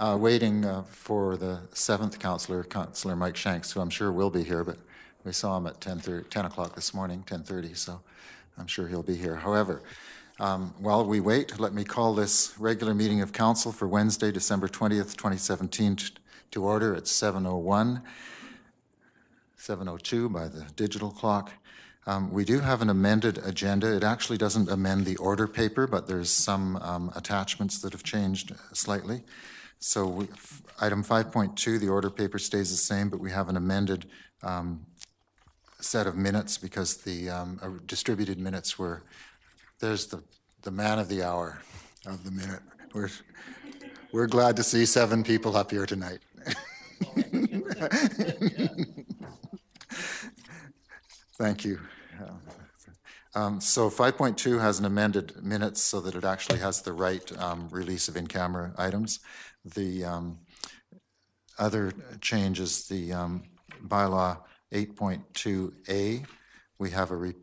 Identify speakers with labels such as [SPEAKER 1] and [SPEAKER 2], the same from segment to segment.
[SPEAKER 1] waiting for the 7th councillor, Councillor Mike Shanks, who I'm sure will be here, but we saw him at 10 o'clock this morning, 10:30, so I'm sure he'll be here. However, while we wait, let me call this regular meeting of council for Wednesday, December 20th, 2017 to order at 7:01, 7:02 by the digital clock. We do have an amended agenda. It actually doesn't amend the order paper, but there's some attachments that have changed slightly. So item 5.2, the order paper stays the same, but we have an amended set of minutes because the distributed minutes were, there's the man of the hour of the minute. We're glad to see 7 people up here tonight. Thank you. So 5.2 has an amended minutes so that it actually has the right release of in-camera items. The other change is the bylaw 8.2A. We have a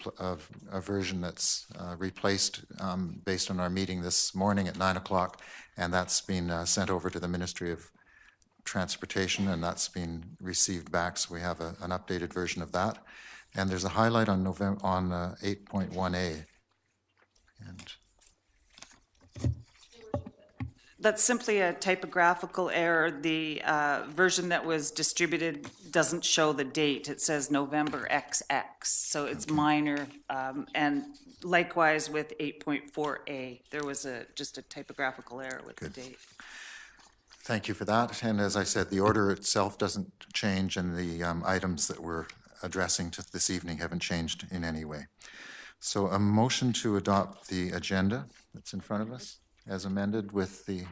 [SPEAKER 1] version that's replaced based on our meeting this morning at 9 o'clock, and that's been sent over to the Ministry of Transportation, and that's been received back, so we have an updated version of that. And there's a highlight on 8.1A. And
[SPEAKER 2] that's simply a typographical error. The version that was distributed doesn't show the date. It says November XX, so it's minor. And likewise with 8.4A, there was just a typographical error with the date.
[SPEAKER 1] Thank you for that. And as I said, the order itself doesn't change, and the items that we're addressing to this evening haven't changed in any way. So a motion to adopt the agenda that's in front of us as amended with the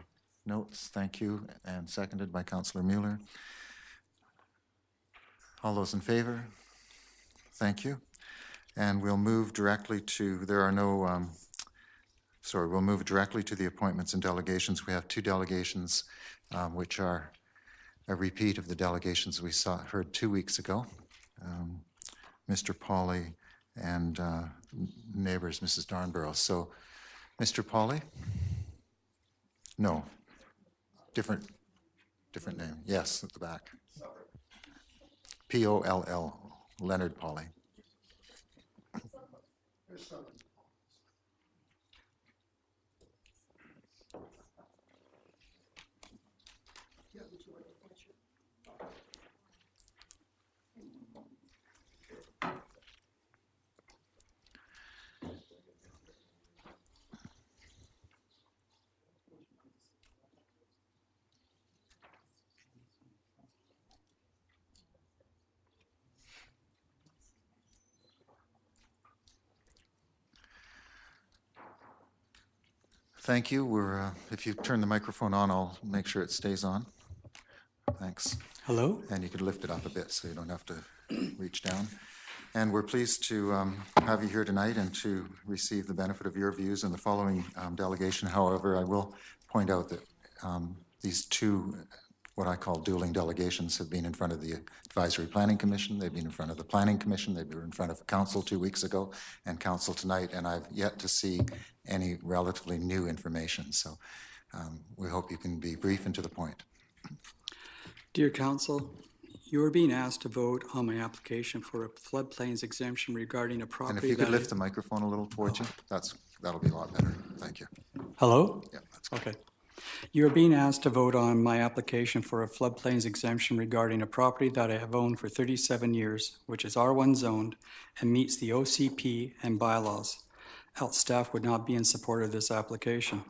[SPEAKER 1] notes. Thank you. And seconded by Councillor Mueller. All those in favor? Thank you. And we'll move directly to, we'll move directly to the appointments and delegations. We have 2 delegations which are a repeat of the delegations we heard 2 weeks ago. Mr. Pauly and neighbors, Mrs. Darnborough. So, Mr. Pauly? No. Different name. Yes, at the back. P-O-L-L, Leonard Pauly. Thank you. If you turn the microphone on, I'll make sure it stays on. Thanks.
[SPEAKER 3] Hello?
[SPEAKER 1] And you could lift it up a bit so you don't have to reach down. And we're pleased to have you here tonight and to receive the benefit of your views in the following delegation. However, I will point out that these 2, what I call dueling delegations, have been in front of the Advisory Planning Commission, they've been in front of the Planning Commission, they were in front of Council 2 weeks ago, and Council tonight, and I've yet to see any relatively new information. So we hope you can be brief and to the point.
[SPEAKER 3] Dear Council, you are being asked to vote on my application for a floodplains exemption regarding a property.
[SPEAKER 1] And if you could lift the microphone a little towards you, that'll be a lot better. Thank you.
[SPEAKER 3] Hello?
[SPEAKER 1] Yeah, that's good.
[SPEAKER 3] Okay. You are being asked to vote on my application for a floodplains exemption regarding a property that I have owned for 37 years, which is R1 zoned and meets the OCP and bylaws. Else staff would not be in support of this application.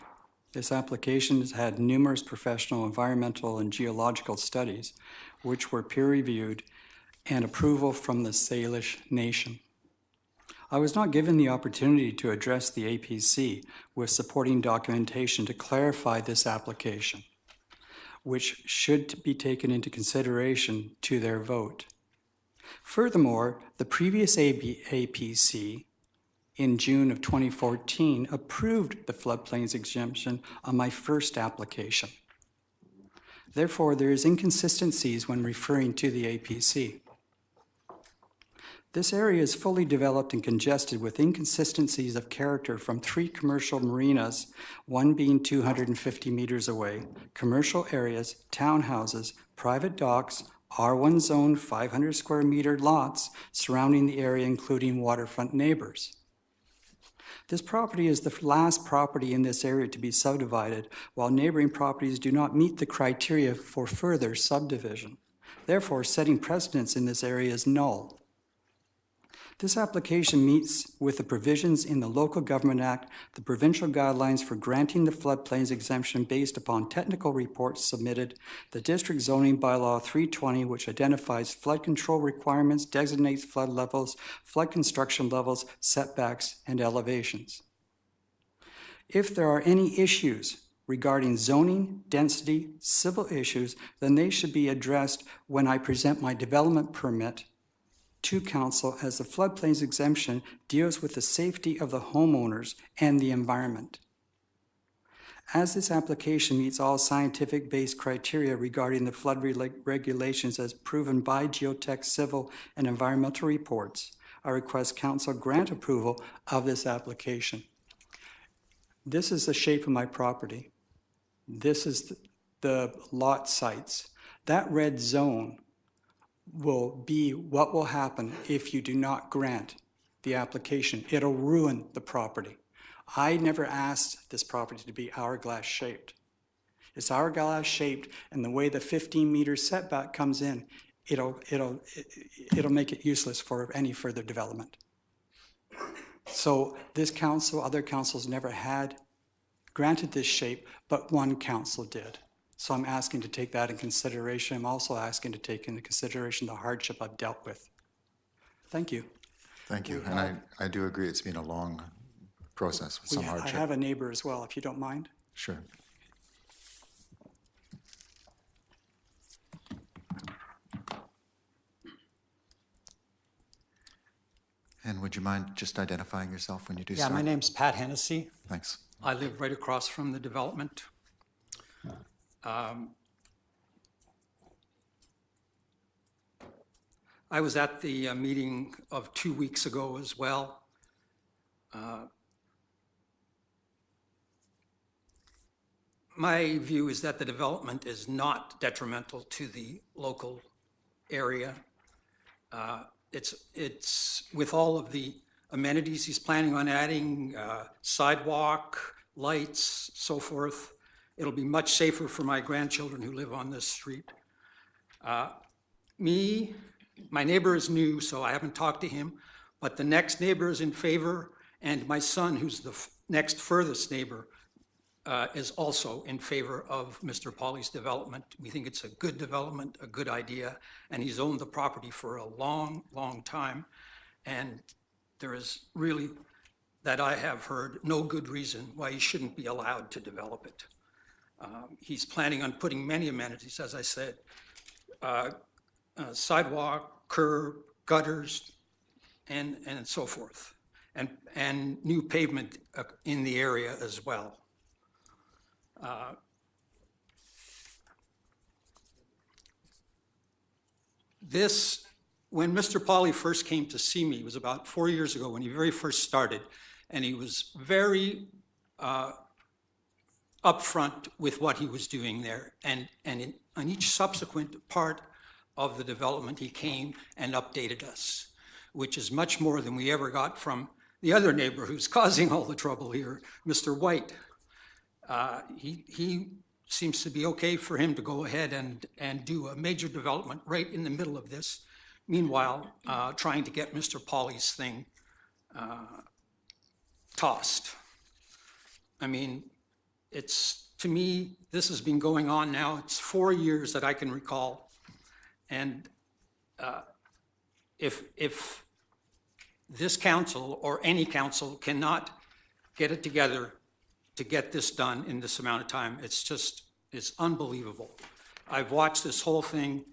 [SPEAKER 3] This application has had numerous professional environmental and geological studies, which were peer-reviewed, and approval from the Salish Nation. I was not given the opportunity to address the APC with supporting documentation to clarify this application, which should be taken into consideration to their vote. Furthermore, the previous APC in June of 2014 approved the floodplains exemption on my first application. Therefore, there is inconsistencies when referring to the APC. This area is fully developed and congested with inconsistencies of character from 3 commercial marinas, one being 250 meters away, commercial areas, townhouses, private docks, R1 zone 500 square meter lots surrounding the area, including waterfront neighbors. This property is the last property in this area to be subdivided, while neighboring properties do not meet the criteria for further subdivision. Therefore, setting precedents in this area is null. This application meets with the provisions in the Local Government Act, the provincial guidelines for granting the floodplains exemption based upon technical reports submitted, the district zoning bylaw 320, which identifies flood control requirements, designates flood levels, flood construction levels, setbacks, and elevations. If there are any issues regarding zoning, density, civil issues, then they should be addressed when I present my development permit to council, as the floodplains exemption deals with the safety of the homeowners and the environment. As this application meets all scientific-based criteria regarding the flood regulations as proven by geotech, civil, and environmental reports, I request council grant approval of this application. This is the shape of my property. This is the lot sites. That red zone will be what will happen if you do not grant the application. It'll ruin the property. I never asked this property to be hourglass shaped. It's hourglass shaped, and the way the 15-meter setback comes in, it'll make it useless for any further development. So this council, other councils never had granted this shape, but one council did. So I'm asking to take that in consideration. I'm also asking to take into consideration the hardship I've dealt with. Thank you.
[SPEAKER 1] Thank you. And I do agree it's been a long process with some hardship.
[SPEAKER 3] I have a neighbor as well, if you don't mind.
[SPEAKER 1] Sure. And would you mind just identifying yourself when you do
[SPEAKER 4] Yeah,
[SPEAKER 1] start?
[SPEAKER 4] my name's Pat Hennessy.
[SPEAKER 1] Thanks.
[SPEAKER 4] I live right across from the development. I was at the meeting of 2 weeks ago as well. My view is that the development is not detrimental to the local area. It's with all of the amenities he's planning on adding, sidewalk, lights, so forth. It'll be much safer for my grandchildren who live on this street. My neighbor is new, so I haven't talked to him, but the next neighbor is in favor, and my son, who's the next furthest neighbor, is also in favor of Mr. Pauly's development. We think it's a good development, a good idea, and he's owned the property for a long, long time. And there is really, that I have heard, no good reason why he shouldn't be allowed to develop it. He's planning on putting many amenities, as I said, sidewalk, curb, gutters, and so forth, and new pavement in the area as well. When Mr. Pauly first came to see me, it was about 4 years ago when he very first started, and he was very upfront with what he was doing there. And on each subsequent part of the development, he came and updated us, which is much more than we ever got from the other neighbor who's causing all the trouble here, Mr. White. He seems to be okay for him to go ahead and do a major development right in the middle of this. Meanwhile, trying to get Mr. Pauly's thing tossed. I mean, to me, this has been going on now. It's 4 years that I can recall. And if this council or any council cannot get it together to get this done in this amount of time, it's unbelievable. I've watched this whole thing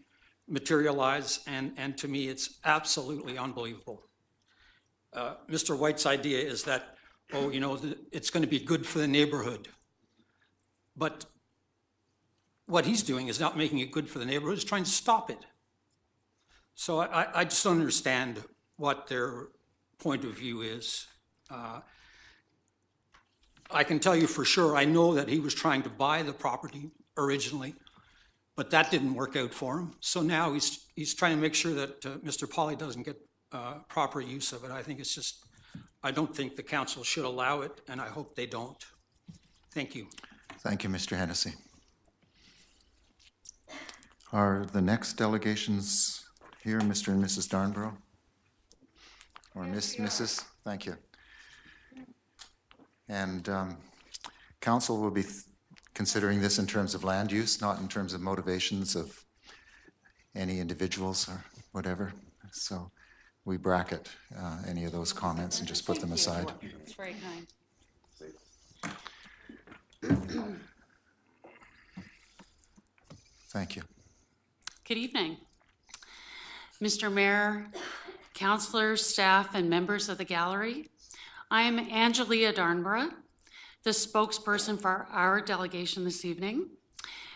[SPEAKER 4] materialize, and to me, it's absolutely unbelievable. Mr. White's idea is that, it's going to be good for the neighborhood. But what he's doing is not making it good for the neighborhood, he's trying to stop it. So I just don't understand what their point of view is. I can tell you for sure, I know that he was trying to buy the property originally, but that didn't work out for him. So now he's trying to make sure that Mr. Polly doesn't get proper use of it. I think it's just, I don't think the council should allow it, and I hope they don't. Thank you.
[SPEAKER 1] Thank you, Mr. Hennessy. Are the next delegations here, Mr. and Mrs. Darnborough? Or Mrs.? Thank you. And council will be considering this in terms of land use, not in terms of motivations of any individuals or whatever. So we bracket any of those comments and just put them aside.
[SPEAKER 5] That's very kind.
[SPEAKER 1] Thank you.
[SPEAKER 5] Good evening. Mr. Mayor, councilors, staff, and members of the gallery. I'm Angelia Darnborough, the spokesperson for our delegation this evening.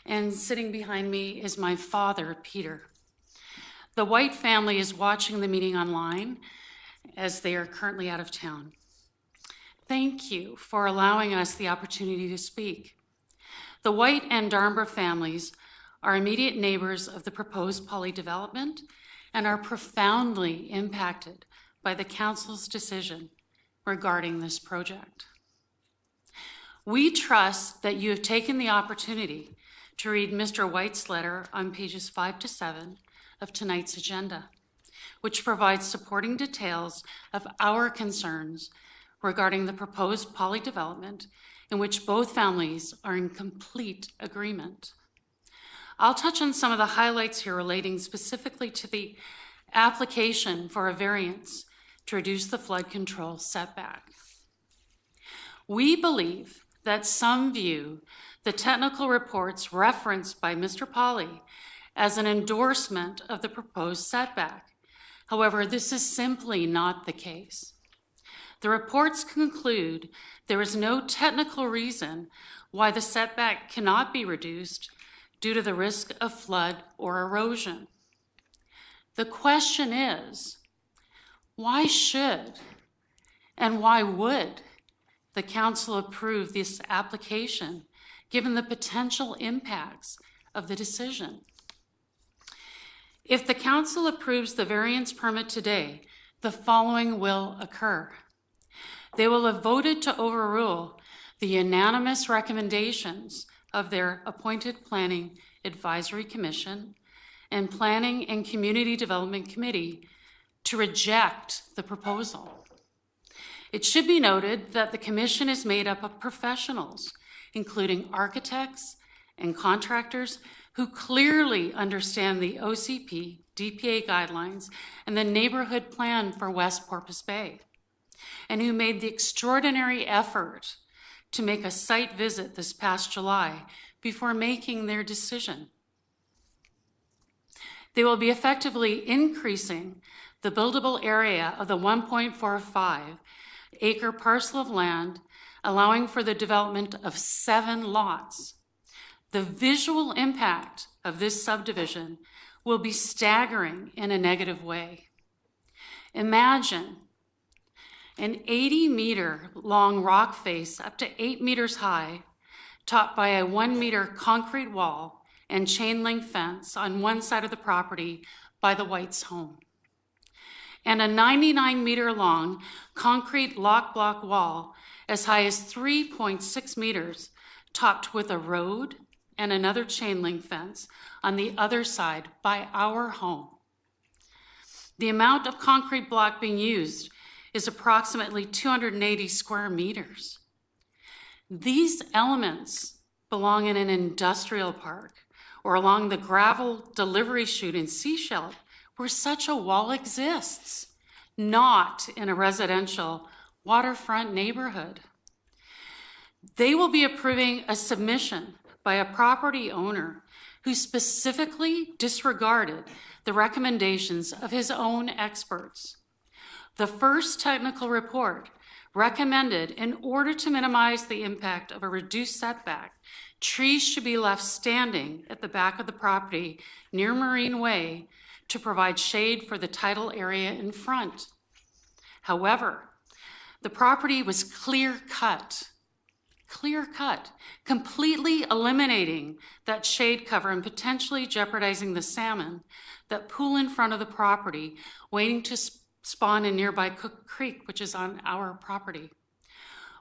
[SPEAKER 5] And sitting behind me is my father, Peter. The White family is watching the meeting online as they are currently out of town. Thank you for allowing us the opportunity to speak. The White and Darnborough families are immediate neighbors of the proposed Polly development and are profoundly impacted by the council's decision regarding this project. We trust that you have taken the opportunity to read Mr. White's letter on pages 5 to 7 of tonight's agenda, which provides supporting details of our concerns regarding the proposed Polly development, in which both families are in complete agreement. I'll touch on some of the highlights here relating specifically to the application for a variance to reduce the flood control setback. We believe that some view the technical reports referenced by Mr. Polly as an endorsement of the proposed setback. However, this is simply not the case. The reports conclude there is no technical reason why the setback cannot be reduced due to the risk of flood or erosion. The question is, why should and why would the council approve this application given the potential impacts of the decision? If the council approves the variance permit today, the following will occur. They will have voted to overrule the unanimous recommendations of their appointed Planning Advisory Commission and Planning and Community Development Committee to reject the proposal. It should be noted that the commission is made up of professionals, including architects and contractors who clearly understand the OCP, DPA guidelines, and the neighborhood plan for West Porpoise Bay, and who made the extraordinary effort to make a site visit this past July before making their decision. They will be effectively increasing the buildable area of the 1.45 acre parcel of land, allowing for the development of 7 lots. The visual impact of this subdivision will be staggering in a negative way. Imagine an 80-meter long rock face up to 8 meters high, topped by a 1-meter concrete wall and chain link fence on one side of the property by the White's home, and a 99-meter long concrete lock block wall as high as 3.6 meters, topped with a road and another chain link fence on the other side by our home. The amount of concrete block being used is approximately 280 square meters. These elements belong in an industrial park or along the gravel delivery chute in Seashell, where such a wall exists, not in a residential waterfront neighborhood. They will be approving a submission by a property owner who specifically disregarded the recommendations of his own experts. The first technical report recommended, in order to minimize the impact of a reduced setback, trees should be left standing at the back of the property near Marine Way to provide shade for the tidal area in front. However, the property was clear-cut, completely eliminating that shade cover and potentially jeopardizing the salmon that pool in front of the property, waiting to spawn in nearby Cook Creek, which is on our property.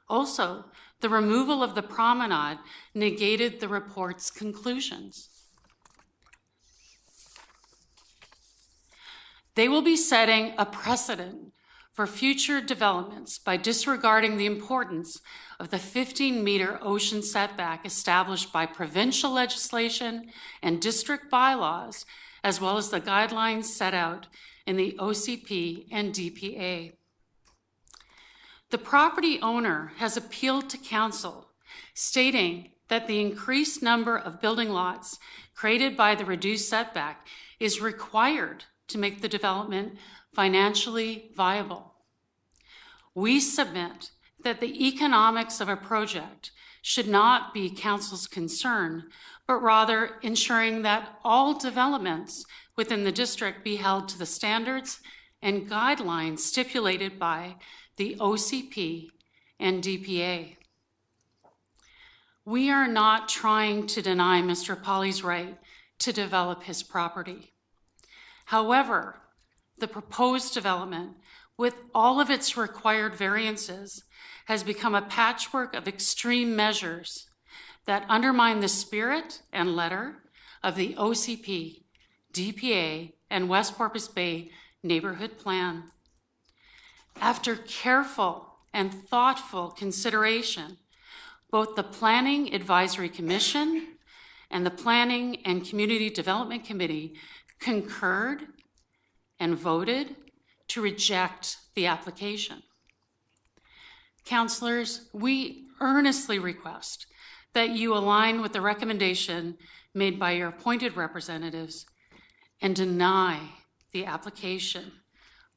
[SPEAKER 5] Also, the removal of the promenade negated the report's conclusions. They will be setting a precedent for future developments by disregarding the importance of the 15-meter ocean setback established by provincial legislation and district bylaws, as well as the guidelines set out in the OCP and DPA. The property owner has appealed to council, stating that the increased number of building lots created by the reduced setback is required to make the development financially viable. We submit that the economics of a project should not be council's concern, but rather ensuring that all developments within the district be held to the standards and guidelines stipulated by the OCP and DPA. We are not trying to deny Mr. Polly's right to develop his property. However, the proposed development, with all of its required variances, has become a patchwork of extreme measures that undermine the spirit and letter of the OCP, DPA, and West Porpoise Bay Neighborhood Plan. After careful and thoughtful consideration, both the Planning Advisory Commission and the Planning and Community Development Committee concurred and voted to reject the application. Councillors, we earnestly request that you align with the recommendation made by your appointed representatives and deny the application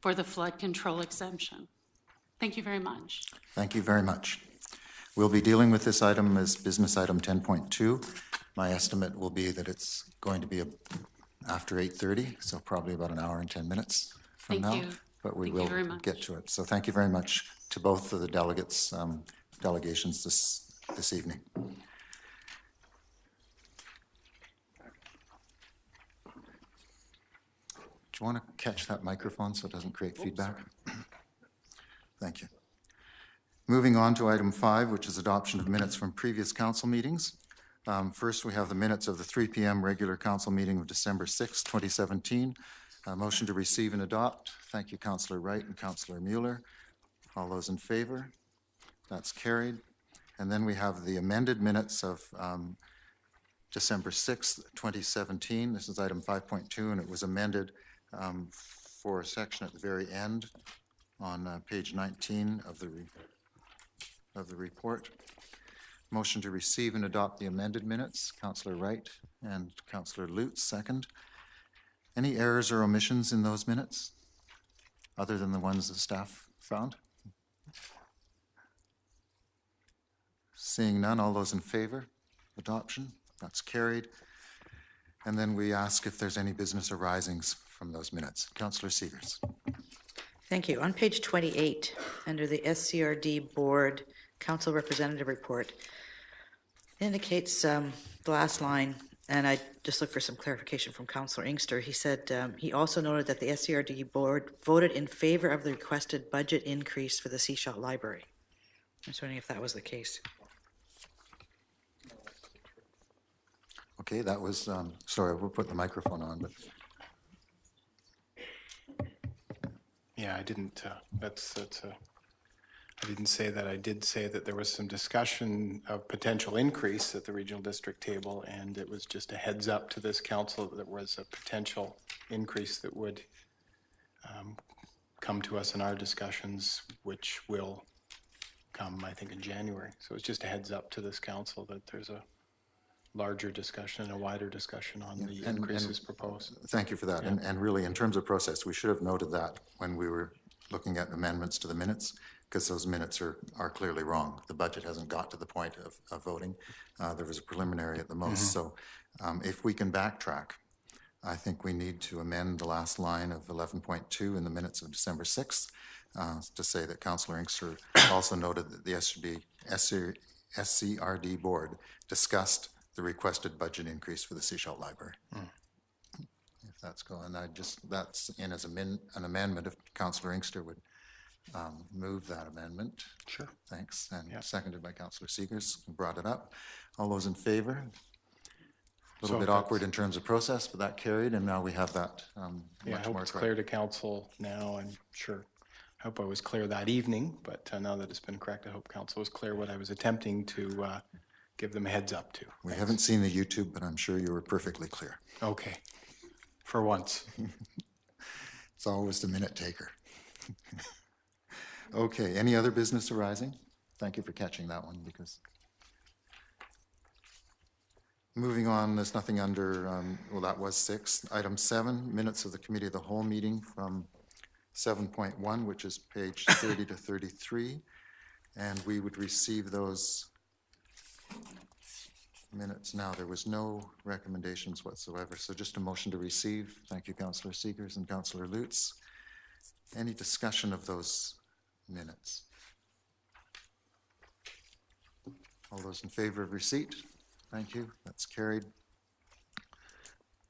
[SPEAKER 5] for the flood control exemption. Thank you very much.
[SPEAKER 1] Thank you very much. We'll be dealing with this item as business item 10.2. My estimate will be that it's going to be after 8:30, so probably about an hour and 10 minutes from now.
[SPEAKER 5] Thank you.
[SPEAKER 1] But we
[SPEAKER 5] Thank you very
[SPEAKER 1] will
[SPEAKER 5] much.
[SPEAKER 1] get to it. So thank you very much to both of the delegates, delegations this evening. Do you want to catch that microphone so it doesn't create feedback? Thank you. Moving on to item 5, which is adoption of minutes from previous council meetings. First, we have the minutes of the 3 p.m. regular council meeting of December 6, 2017. Motion to receive and adopt. Thank you, Councillor Wright and Councillor Mueller. All those in favor? That's carried. And then we have the amended minutes of December 6, 2017. This is item 5.2, and it was amended for a section at the very end on page 19 of the report. Motion to receive and adopt the amended minutes. Councillor Wright and Councillor Lutz, second. Any errors or omissions in those minutes, other than the ones that staff found? Seeing none, all those in favor? Adoption? That's carried. And then we ask if there's any business arisings from those minutes. Councillor Seegers.
[SPEAKER 6] Thank you. On page 28, under the SCRD Board Council Representative Report, indicates the last line, and I just look for some clarification from Councillor Inkster. He said he also noted that the SCRD Board voted in favor of the requested budget increase for the Seashell Library. I was wondering if that was the case.
[SPEAKER 1] Okay, that was, sorry, we'll put the microphone on, but.
[SPEAKER 7] Yeah, I didn't, I didn't say that. I did say that there was some discussion of potential increase at the regional district table, and it was just a heads up to this council that there was a potential increase that would come to us in our discussions, which will come, I think, in January. So it's just a heads up to this council that there's a larger discussion, a wider discussion on the increases proposed.
[SPEAKER 1] Thank you for that. Yeah. And really, in terms of process, we should have noted that when we were looking at amendments to the minutes, because those minutes are clearly wrong. The budget hasn't got to the point of voting. There was a preliminary at the most. So if we can backtrack I think we need to amend the last line of 11.2 in the minutes of December 6th to say that Councillor Inkster also noted that the SCRD board discussed the requested budget increase for the Seashell Library. If that's going, that's in as an amendment. If Councillor Inkster would move that amendment.
[SPEAKER 7] Sure.
[SPEAKER 1] Thanks. And seconded by Councillor Seegers, who brought it up. All those in favor? A little bit awkward in terms of process, but that carried, and now we have that
[SPEAKER 7] Yeah, I
[SPEAKER 1] much
[SPEAKER 7] hope
[SPEAKER 1] more
[SPEAKER 7] it's
[SPEAKER 1] correct.
[SPEAKER 7] clear to council now. I'm sure, I hope I was clear that evening, but now that it's been correct, I hope council was clear what I was attempting to give them a heads up to.
[SPEAKER 1] We haven't seen the YouTube, but I'm sure you were perfectly clear.
[SPEAKER 7] Okay, for once.
[SPEAKER 1] It's always the minute taker. Okay, any other business arising? Thank you for catching that one, because moving on, there's nothing under, well, that was 6. Item 7, minutes of the Committee of the Whole meeting from 7.1, which is page 30 to 33. And we would receive those minutes now. There was no recommendations whatsoever, so just a motion to receive. Thank you, Councillor Seegers and Councillor Lutz. Any discussion of those minutes? All those in favor of receipt? Thank you. That's carried.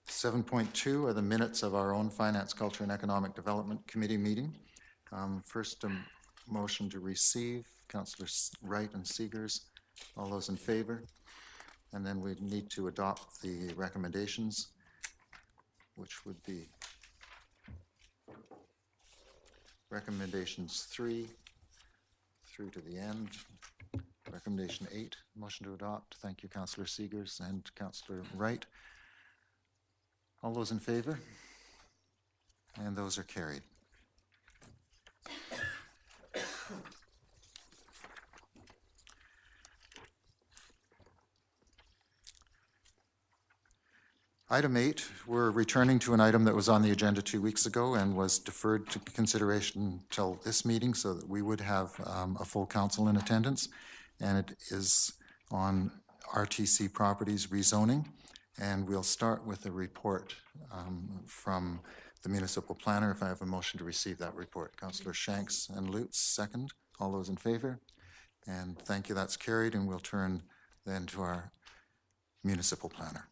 [SPEAKER 1] 7.2 are the minutes of our own Finance, Culture, and Economic Development Committee meeting. First, a motion to receive, Councillors Wright and Seegers. All those in favor? And then we need to adopt the recommendations, which would be recommendations 3 through to the end. Recommendation 8, motion to adopt. Thank you, Councillor Seegers and Councillor Wright. All those in favor? And those are carried. Item 8, we're returning to an item that was on the agenda 2 weeks ago and was deferred to consideration till this meeting so that we would have a full council in attendance. And it is on RTC Properties rezoning. And we'll start with a report from the municipal planner. If I have a motion to receive that report. Councillor Shanks and Lutz, second. All those in favor? And thank you, that's carried. And we'll turn then to our municipal planner.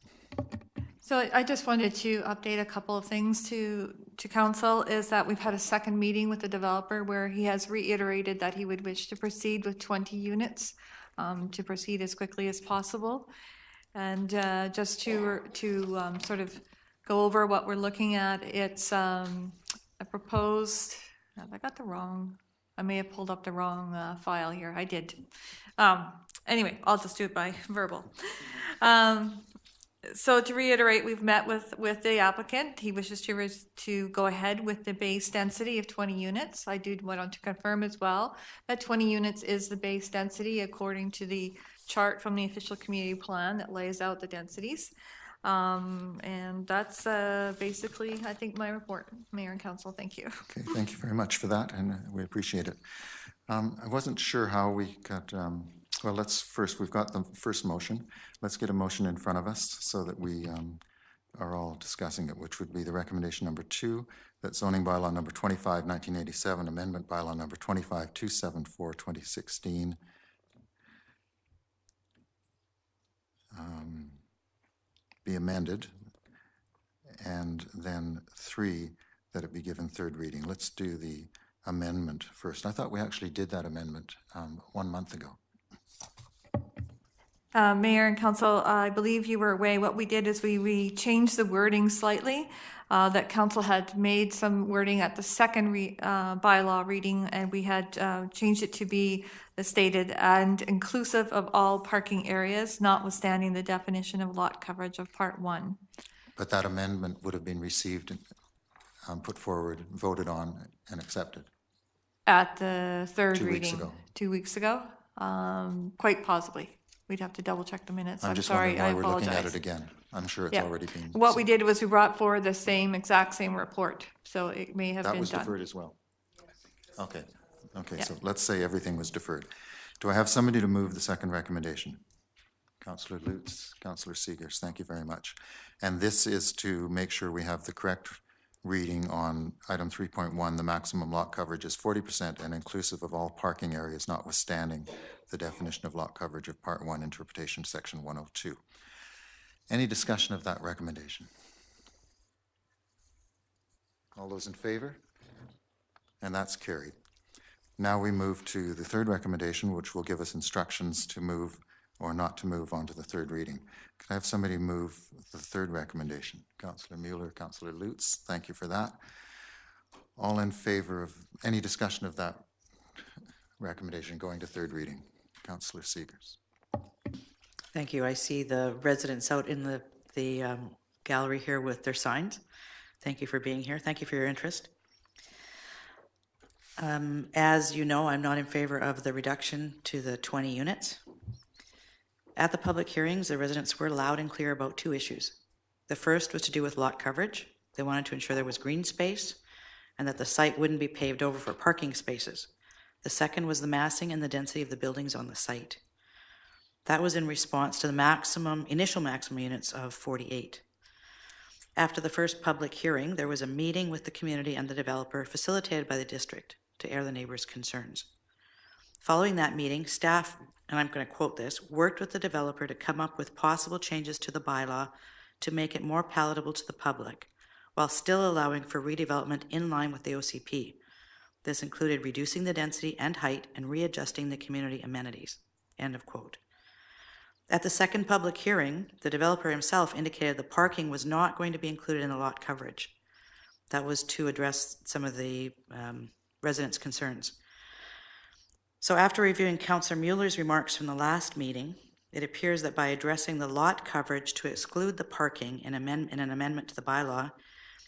[SPEAKER 8] So I just wanted to update a couple of things to council, is that we've had a second meeting with the developer where he has reiterated that he would wish to proceed with 20 units, to proceed as quickly as possible. And just to sort of go over what we're looking at, it's a proposed, have I got the wrong, I may have pulled up the wrong file here, I did. Anyway, I'll just do it by verbal. So to reiterate, we've met with the applicant. He wishes to go ahead with the base density of 20 units. I do want to confirm as well that 20 units is the base density according to the chart from the official community plan that lays out the densities. And that's basically, I think, my report, Mayor and Council. Thank you.
[SPEAKER 1] Okay, thank you very much for that, and we appreciate it. I wasn't sure how we got, well, we've got the first motion. Let's get a motion in front of us so that we are all discussing it, which would be the recommendation number 2, that zoning bylaw number 25, 1987, amendment bylaw number 25, 274, 2016, be amended, and then 3, that it be given third reading. Let's do the amendment first. I thought we actually did that amendment 1 month ago.
[SPEAKER 8] Mayor and Council, I believe you were away. What we did is we changed the wording slightly. That Council had made some wording at the second bylaw reading, and we had changed it to be the stated and inclusive of all parking areas, notwithstanding the definition of lot coverage of Part 1.
[SPEAKER 1] But that amendment would have been received, put forward, voted on, and accepted.
[SPEAKER 8] At the third
[SPEAKER 1] 2 weeks
[SPEAKER 8] reading.
[SPEAKER 1] ago.
[SPEAKER 8] 2 weeks ago? Quite possibly. We'd have to double check the minutes. I'm
[SPEAKER 1] just
[SPEAKER 8] sorry,
[SPEAKER 1] wondering
[SPEAKER 8] I
[SPEAKER 1] why we're looking at
[SPEAKER 8] apologize.
[SPEAKER 1] it again. I'm sure it's
[SPEAKER 8] Yeah.
[SPEAKER 1] already been.
[SPEAKER 8] What we did was we brought forward the exact same report, so it may have
[SPEAKER 1] That
[SPEAKER 8] been
[SPEAKER 1] was
[SPEAKER 8] done.
[SPEAKER 1] deferred as well? Okay,
[SPEAKER 8] Yeah.
[SPEAKER 1] so let's say everything was deferred. Do I have somebody to move the second recommendation? Councillor Lutz, Councillor Seegers, thank you very much. And this is to make sure we have the correct reading on item 3.1. The maximum lot coverage is 40% and inclusive of all parking areas, notwithstanding the definition of lot coverage of Part 1, Interpretation, Section 102. Any discussion of that recommendation? All those in favor? And that's carried. Now we move to the third recommendation, which will give us instructions to move or not to move on to the third reading. Can I have somebody move the third recommendation? Councillor Mueller, Councillor Lutz, thank you for that. All in favor of any discussion of that recommendation going to third reading? Councillor Seegers.
[SPEAKER 6] Thank you. I see the residents out in the gallery here with their signs. Thank you for being here. Thank you for your interest. As you know, I'm not in favor of the reduction to the 20 units. At the public hearings, the residents were loud and clear about two issues. The first was to do with lot coverage. They wanted to ensure there was green space and that the site wouldn't be paved over for parking spaces. The second was the massing and the density of the buildings on the site. That was in response to the initial maximum units of 48. After the first public hearing, there was a meeting with the community and the developer facilitated by the district to air the neighbors' concerns. Following that meeting, staff, and I'm going to quote this, worked with the developer to come up with possible changes to the bylaw to make it more palatable to the public, while still allowing for redevelopment in line with the OCP. This included reducing the density and height and readjusting the community amenities. End of quote. At the second public hearing, the developer himself indicated the parking was not going to be included in the lot coverage. That was to address some of the residents' concerns. So after reviewing Councillor Mueller's remarks from the last meeting, it appears that by addressing the lot coverage to exclude the parking in an amendment to the bylaw,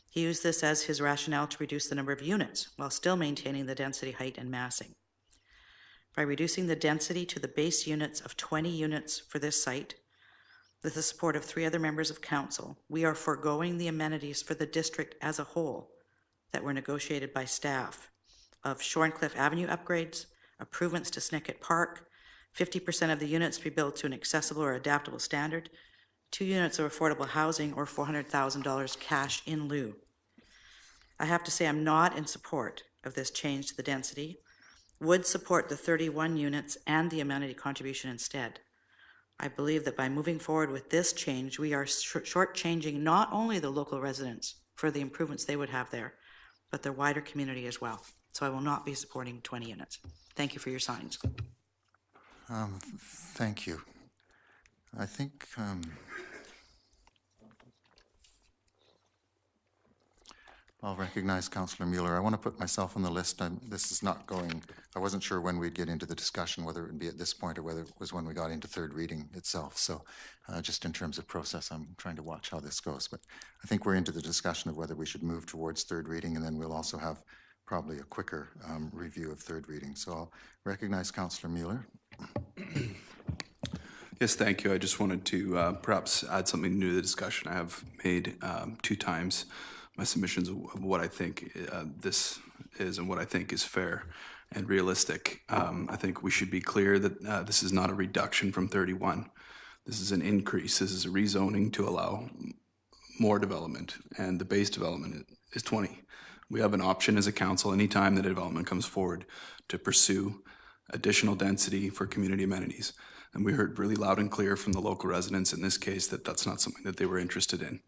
[SPEAKER 6] he used this as his rationale to reduce the number of units while still maintaining the density, height, and massing. By reducing the density to the base units of 20 units for this site, with the support of 3 other members of council, we are foregoing the amenities for the district as a whole that were negotiated by staff of Shorncliffe Avenue upgrades, improvements to Snicket Park, 50% of the units to be built to an accessible or adaptable standard, 2 units of affordable housing, or $400,000 cash in lieu. I have to say I'm not in support of this change to the density, would support the 31 units and the amenity contribution instead. I believe that by moving forward with this change, we are shortchanging not only the local residents for the improvements they would have there, but the wider community as well. So I will not be supporting 20 units. Thank you for your signs.
[SPEAKER 1] Thank you. I think I'll recognize Councillor Mueller. I want to put myself on the list. This is not going, I wasn't sure when we'd get into the discussion, whether it would be at this point or whether it was when we got into third reading itself. So just in terms of process, I'm trying to watch how this goes. But I think we're into the discussion of whether we should move towards third reading, and then we'll also have probably a quicker review of third reading. So I'll recognize Councillor Mueller.
[SPEAKER 9] Yes, thank you. I just wanted to perhaps add something new to the discussion. I have made 2 times my submissions of what I think this is and what I think is fair and realistic. I think we should be clear that this is not a reduction from 31. This is an increase. This is a rezoning to allow more development, and the base development is 20. We have an option as a council anytime that a development comes forward to pursue additional density for community amenities. And we heard really loud and clear from the local residents in this case that that's not something that they were interested in.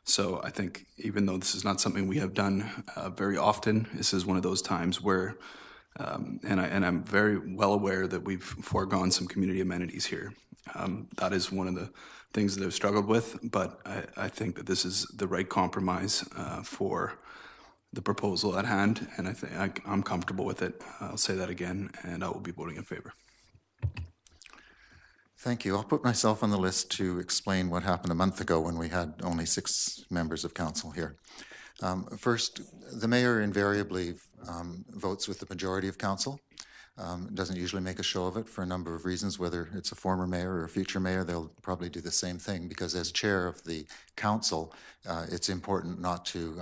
[SPEAKER 9] So I think even though this is not something we have done very often, this is one of those times where, and I'm very well aware that we've foregone some community amenities here. That is one of the things that I've struggled with, but I think that this is the right compromise for the proposal at hand, and I think I'm comfortable with it. I'll say that again, and I will be voting in favor.
[SPEAKER 1] Thank you. I'll put myself on the list to explain what happened a month ago when we had only 6 members of council here. First, the mayor invariably votes with the majority of council. Doesn't usually make a show of it for a number of reasons, whether it's a former mayor or a future mayor, they'll probably do the same thing, because as chair of the council, it's important not to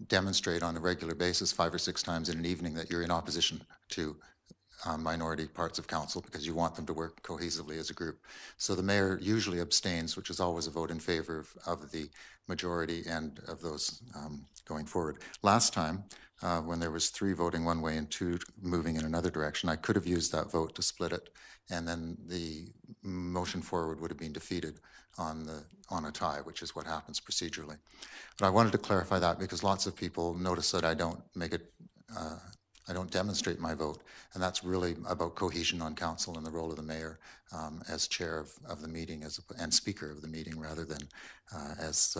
[SPEAKER 1] demonstrate on a regular basis 5 or 6 times in an evening that you're in opposition to minority parts of council because you want them to work cohesively as a group. So the mayor usually abstains, which is always a vote in favor of the majority and of those going forward. Last time, when there was 3 voting one way and 2 moving in another direction, I could have used that vote to split it, and then the motion forward would have been defeated on a tie, which is what happens procedurally. But I wanted to clarify that because lots of people notice that I don't make it, I don't demonstrate my vote, and that's really about cohesion on council and the role of the mayor as chair of the meeting and speaker of the meeting rather than as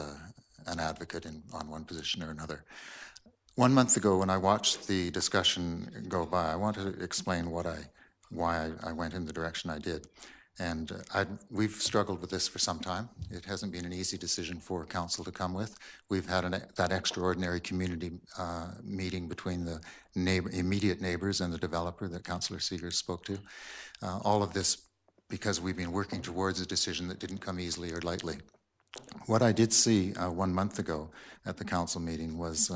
[SPEAKER 1] an advocate on one position or another. 1 month ago, when I watched the discussion go by, I wanted to explain why I went in the direction I did. And we've struggled with this for some time. It hasn't been an easy decision for council to come with. We've had that extraordinary community meeting between the immediate neighbors and the developer that Councillor Seegers spoke to. All of this because we've been working towards a decision that didn't come easily or lightly. What I did see 1 month ago at the council meeting was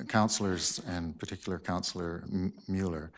[SPEAKER 1] councillors, and particular Councillor Mueller,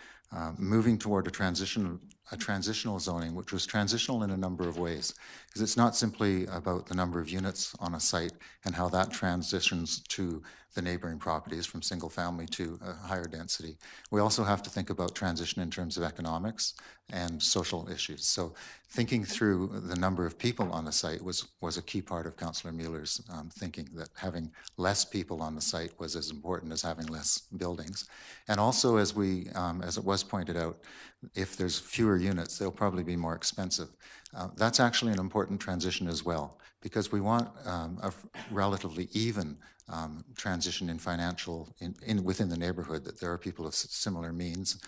[SPEAKER 1] moving toward a transitional zoning, which was transitional in a number of ways. Because it's not simply about the number of units on a site and how that transitions to the neighboring properties from single family to a higher density. We also have to think about transition in terms of economics and social issues. So thinking through the number of people on the site was a key part of Councillor Mueller's thinking, that having less people on the site was as important as having less buildings. And also, as it was pointed out, if there's fewer units, they'll probably be more expensive. That's actually an important transition as well, because we want a relatively even transition in financial, within the neighborhood, that there are people of similar means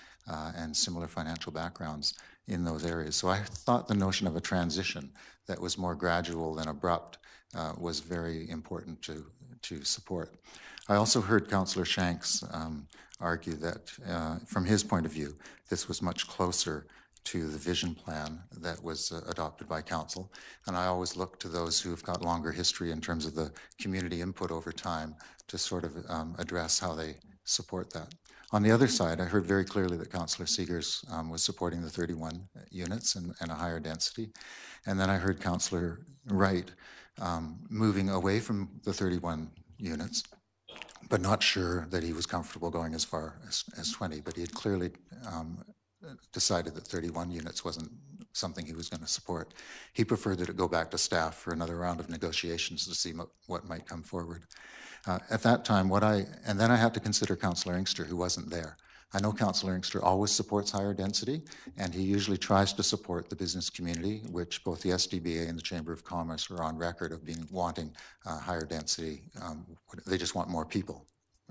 [SPEAKER 1] and similar financial backgrounds in those areas. So I thought the notion of a transition that was more gradual than abrupt was very important to support. I also heard Councillor Shanks argue that, from his point of view, this was much closer to the vision plan that was adopted by council. And I always look to those who've got longer history in terms of the community input over time to sort of address how they support that. On the other side, I heard very clearly that Councillor Seegers was supporting the 31 units and a higher density. And then I heard Councillor Wright moving away from the 31 units, but not sure that he was comfortable going as far as 20. But he had clearly decided that 31 units wasn't something he was going to support. He preferred that it go back to staff for another round of negotiations to see what might come forward. At that time, and then I had to consider Councillor Inkster, who wasn't there. I know Councillor Inkster always supports higher density, and he usually tries to support the business community, which both the SDBA and the Chamber of Commerce are on record of wanting higher density. They just want more people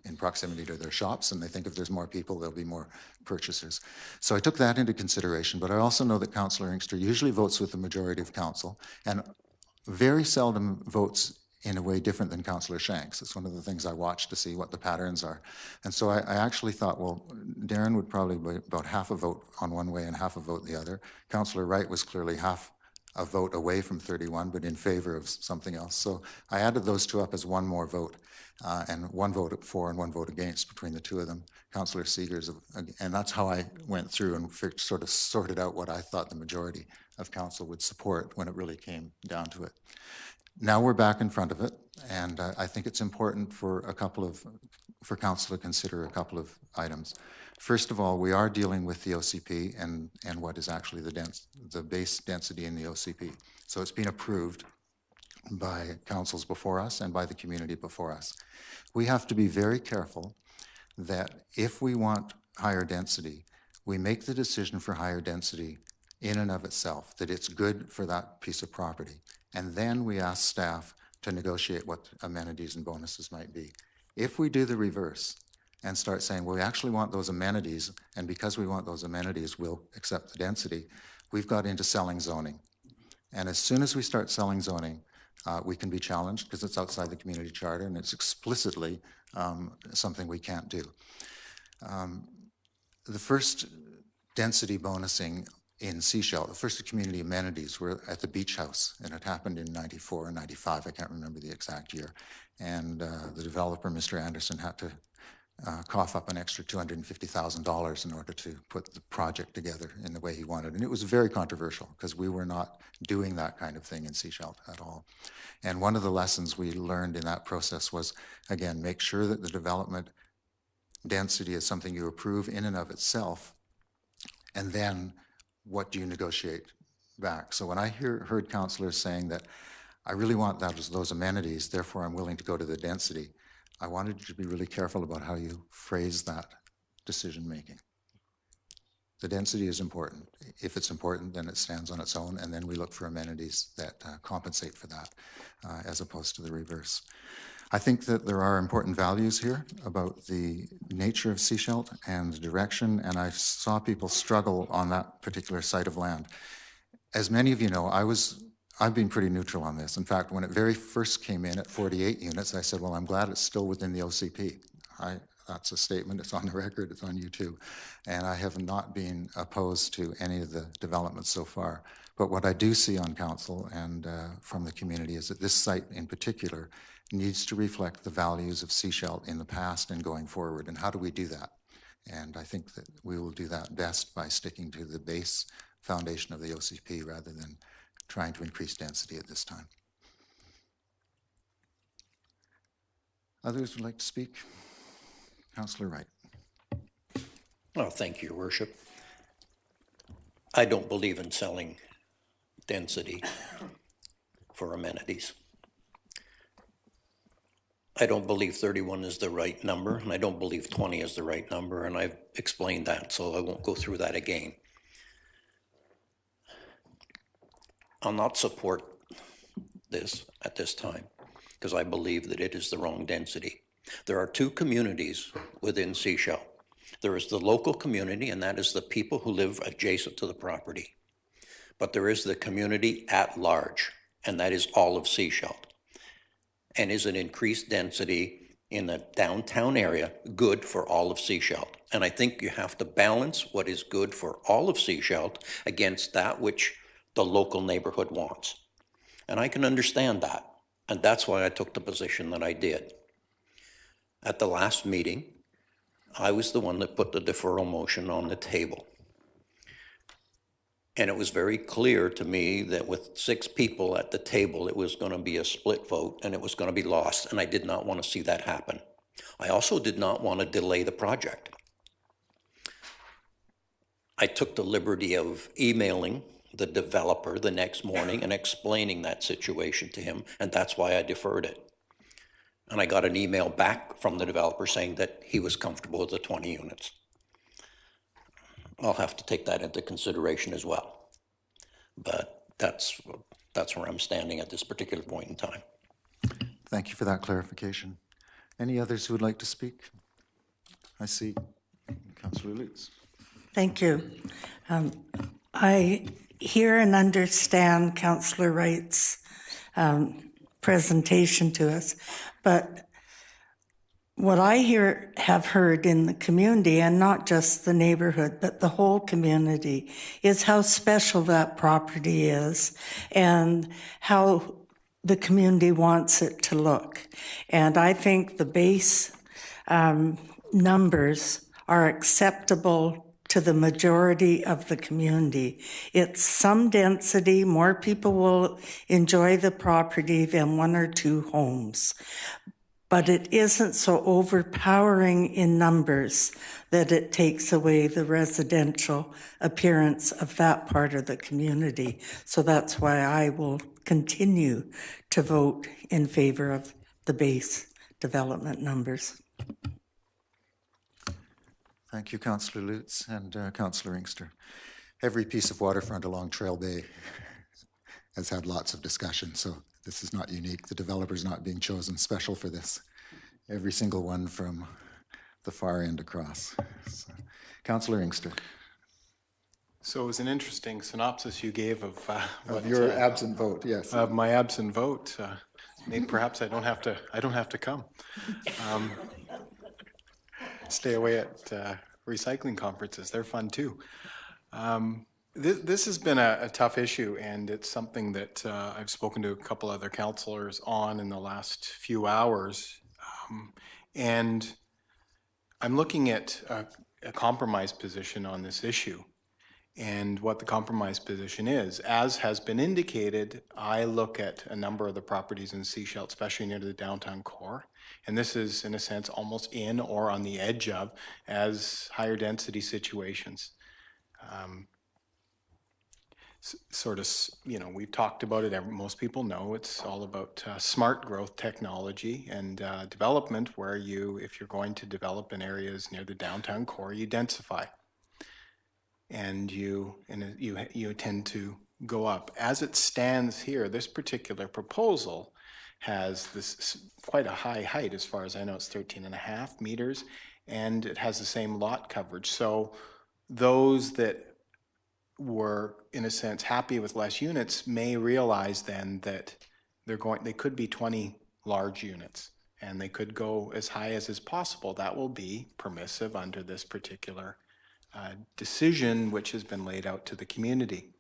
[SPEAKER 1] in proximity to their shops, and they think if there's more people, there'll be more purchasers. So I took that into consideration, but I also know that Councillor Inkster usually votes with the majority of council, and very seldom votes in a way different than Councillor Shanks. It's one of the things I watch to see what the patterns are. And so I actually thought, well, Darren would probably be about half a vote on one way and half a vote the other. Councillor Wright was clearly half a vote away from 31, but in favor of something else. So I added those two up as one more vote, and one vote for and one vote against between the two of them. Councillor Seegers, and that's how I went through and sort of sorted out what I thought the majority of council would support when it really came down to it. Now we're back in front of it, and I think it's important for council to consider a couple of items. First of all, we are dealing with the OCP and what is actually the base density in the OCP. So it's been approved by councils before us and by the community before us. We have to be very careful that if we want higher density, we make the decision for higher density in and of itself, that it's good for that piece of property. And then we ask staff to negotiate what amenities and bonuses might be. If we do the reverse and start saying, well, we actually want those amenities, and because we want those amenities, we'll accept the density, we've got into selling zoning. And as soon as we start selling zoning, we can be challenged because it's outside the community charter and it's explicitly something we can't do. The first density bonusing in Sechelt, the first community amenities were at the beach house, and it happened in 94 or 95, I can't remember the exact year. And the developer, Mr. Anderson, had to cough up an extra $250,000 in order to put the project together in the way he wanted. And it was very controversial because we were not doing that kind of thing in Sechelt at all. And one of the lessons we learned in that process was, again, make sure that the development density is something you approve in and of itself, and then what do you negotiate back? So when I heard councillors saying that I really want those amenities, therefore I'm willing to go to the density, I wanted you to be really careful about how you phrase that decision-making. The density is important. If it's important, then it stands on its own, and then we look for amenities that compensate for that, as opposed to the reverse. I think that there are important values here about the nature of Sechelt and the direction, and I saw people struggle on that particular site of land. As many of you know, I've been pretty neutral on this. In fact, when it very first came in at 48 units, I said, well, I'm glad it's still within the OCP. That's a statement, it's on the record, it's on YouTube. And I have not been opposed to any of the developments so far. But what I do see on council and from the community is that this site in particular needs to reflect the values of Sechelt in the past and going forward. And how do we do that? And I think that we will do that best by sticking to the base foundation of the OCP rather than trying to increase density at this time. Others would like to speak? Councillor Wright.
[SPEAKER 10] Oh, thank you, Your Worship. I don't believe in selling density for amenities. I don't believe 31 is the right number, and I don't believe 20 is the right number, and I've explained that, so I won't go through that again. I'll not support this at this time because I believe that it is the wrong density. There are two communities within Sechelt. There is the local community, and that is the people who live adjacent to the property. But there is the community at large, and that is all of Sechelt. And is an increased density in the downtown area good for all of Sechelt? And I think you have to balance what is good for all of Sechelt against that which the local neighborhood wants. And I can understand that. And that's why I took the position that I did. At the last meeting, I was the one that put the deferral motion on the table. And it was very clear to me that with 6 people at the table, it was going to be a split vote and it was going to be lost. And I did not want to see that happen. I also did not want to delay the project. I took the liberty of emailing the developer the next morning and explaining that situation to him, and that's why I deferred it. And I got an email back from the developer saying that he was comfortable with the 20 units. I'll have to take that into consideration as well. But that's where I'm standing at this particular point in time.
[SPEAKER 1] Thank you for that clarification. Any others who would like to speak? I see Councillor Lutz.
[SPEAKER 11] Thank you. I hear and understand Councillor Wright's presentation to us, but what I have heard in the community, and not just the neighborhood, but the whole community, is how special that property is and how the community wants it to look. And I think the base numbers are acceptable to the majority of the community. It's some density, more people will enjoy the property than 1 or 2 homes. But it isn't so overpowering in numbers that it takes away the residential appearance of that part of the community. So that's why I will continue to vote in favor of the base development numbers.
[SPEAKER 1] Thank you, Councillor Lutz and Councillor Inkster. Every piece of waterfront along Trail Bay has had lots of discussion, so this is not unique. The developer's not being chosen special for this. Every single one from the far end across. So, Councillor Inkster.
[SPEAKER 7] So it was an interesting synopsis you gave of
[SPEAKER 1] Your absent vote, yes.
[SPEAKER 7] Of my absent vote. Maybe perhaps I don't have to come. Stay away at recycling conferences. They're fun too. This has been a tough issue, and it's something that I've spoken to a couple other councillors on in the last few hours. And I'm looking at a compromise position on this issue. And what the compromise position is, as has been indicated, I look at a number of the properties in Sechelt, especially near the downtown core. And this is, in a sense, almost in or on the edge of as higher density situations. Sort of, you know, we've talked about it. Most people know it's all about smart growth technology and development, where you, if you're going to develop in areas near the downtown core, you densify. And you tend to go up. As it stands here, this particular proposal has this quite a high height. As far as I know, it's 13.5 meters, and it has the same lot coverage. So those that were, in a sense, happy with less units may realize then that they could be 20 large units, and they could go as high as is possible. That will be permissive under this particular decision which has been laid out to the community.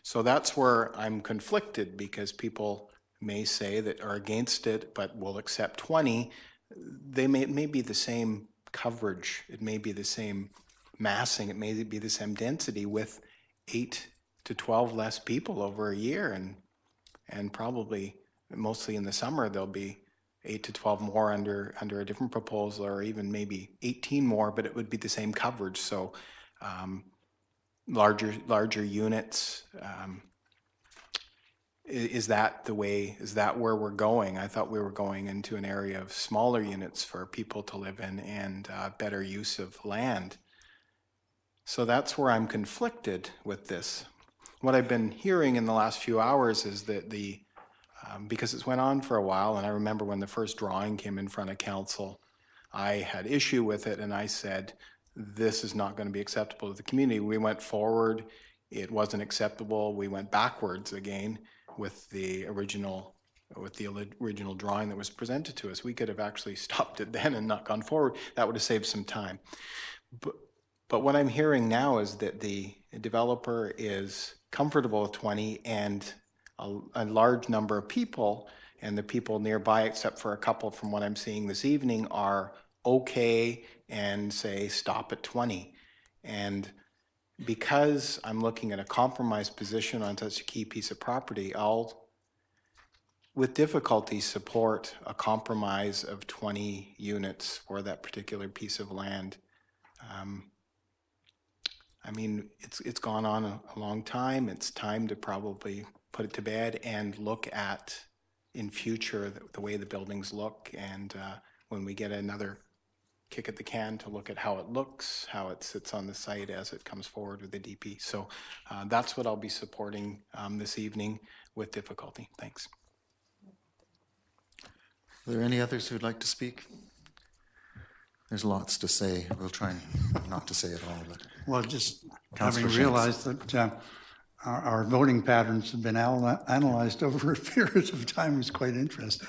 [SPEAKER 7] So that's where I'm conflicted, because people may say that are against it but will accept 20. It may be the same coverage, it may be the same massing, it may be the same density with 8 to 12 less people over a year, and probably mostly in the summer there'll be 8 to 12 more under a different proposal, or even maybe 18 more, but it would be the same coverage. So larger units. Is that the way? Is that where we're going? I thought we were going into an area of smaller units for people to live in, and better use of land. So that's where I'm conflicted with this. What I've been hearing in the last few hours is that because it's went on for a while, and I remember when the first drawing came in front of council, I had issue with it, and I said, this is not going to be acceptable to the community. We went forward, it wasn't acceptable, we went backwards again with the original drawing that was presented to us. We could have actually stopped it then and not gone forward. That would have saved some time. But what I'm hearing now is that the developer is comfortable with 20, and a large number of people, and the people nearby, except for a couple from what I'm seeing this evening, are okay and say stop at 20. And because I'm looking at a compromise position on such a key piece of property, I'll, with difficulty, support a compromise of 20 units for that particular piece of land. I mean, it's gone on a long time. It's time to probably put it to bed and look at, in future, the way the buildings look, and when we get another kick at the can, to look at how it looks, how it sits on the site as it comes forward with the DP. So that's what I'll be supporting this evening with difficulty. Thanks.
[SPEAKER 1] Are there any others who'd like to speak? There's lots to say. We'll try not to say it all, but.
[SPEAKER 12] Well, just
[SPEAKER 1] Councillor
[SPEAKER 12] having realized that our voting patterns have been analyzed over a period of time is quite interesting.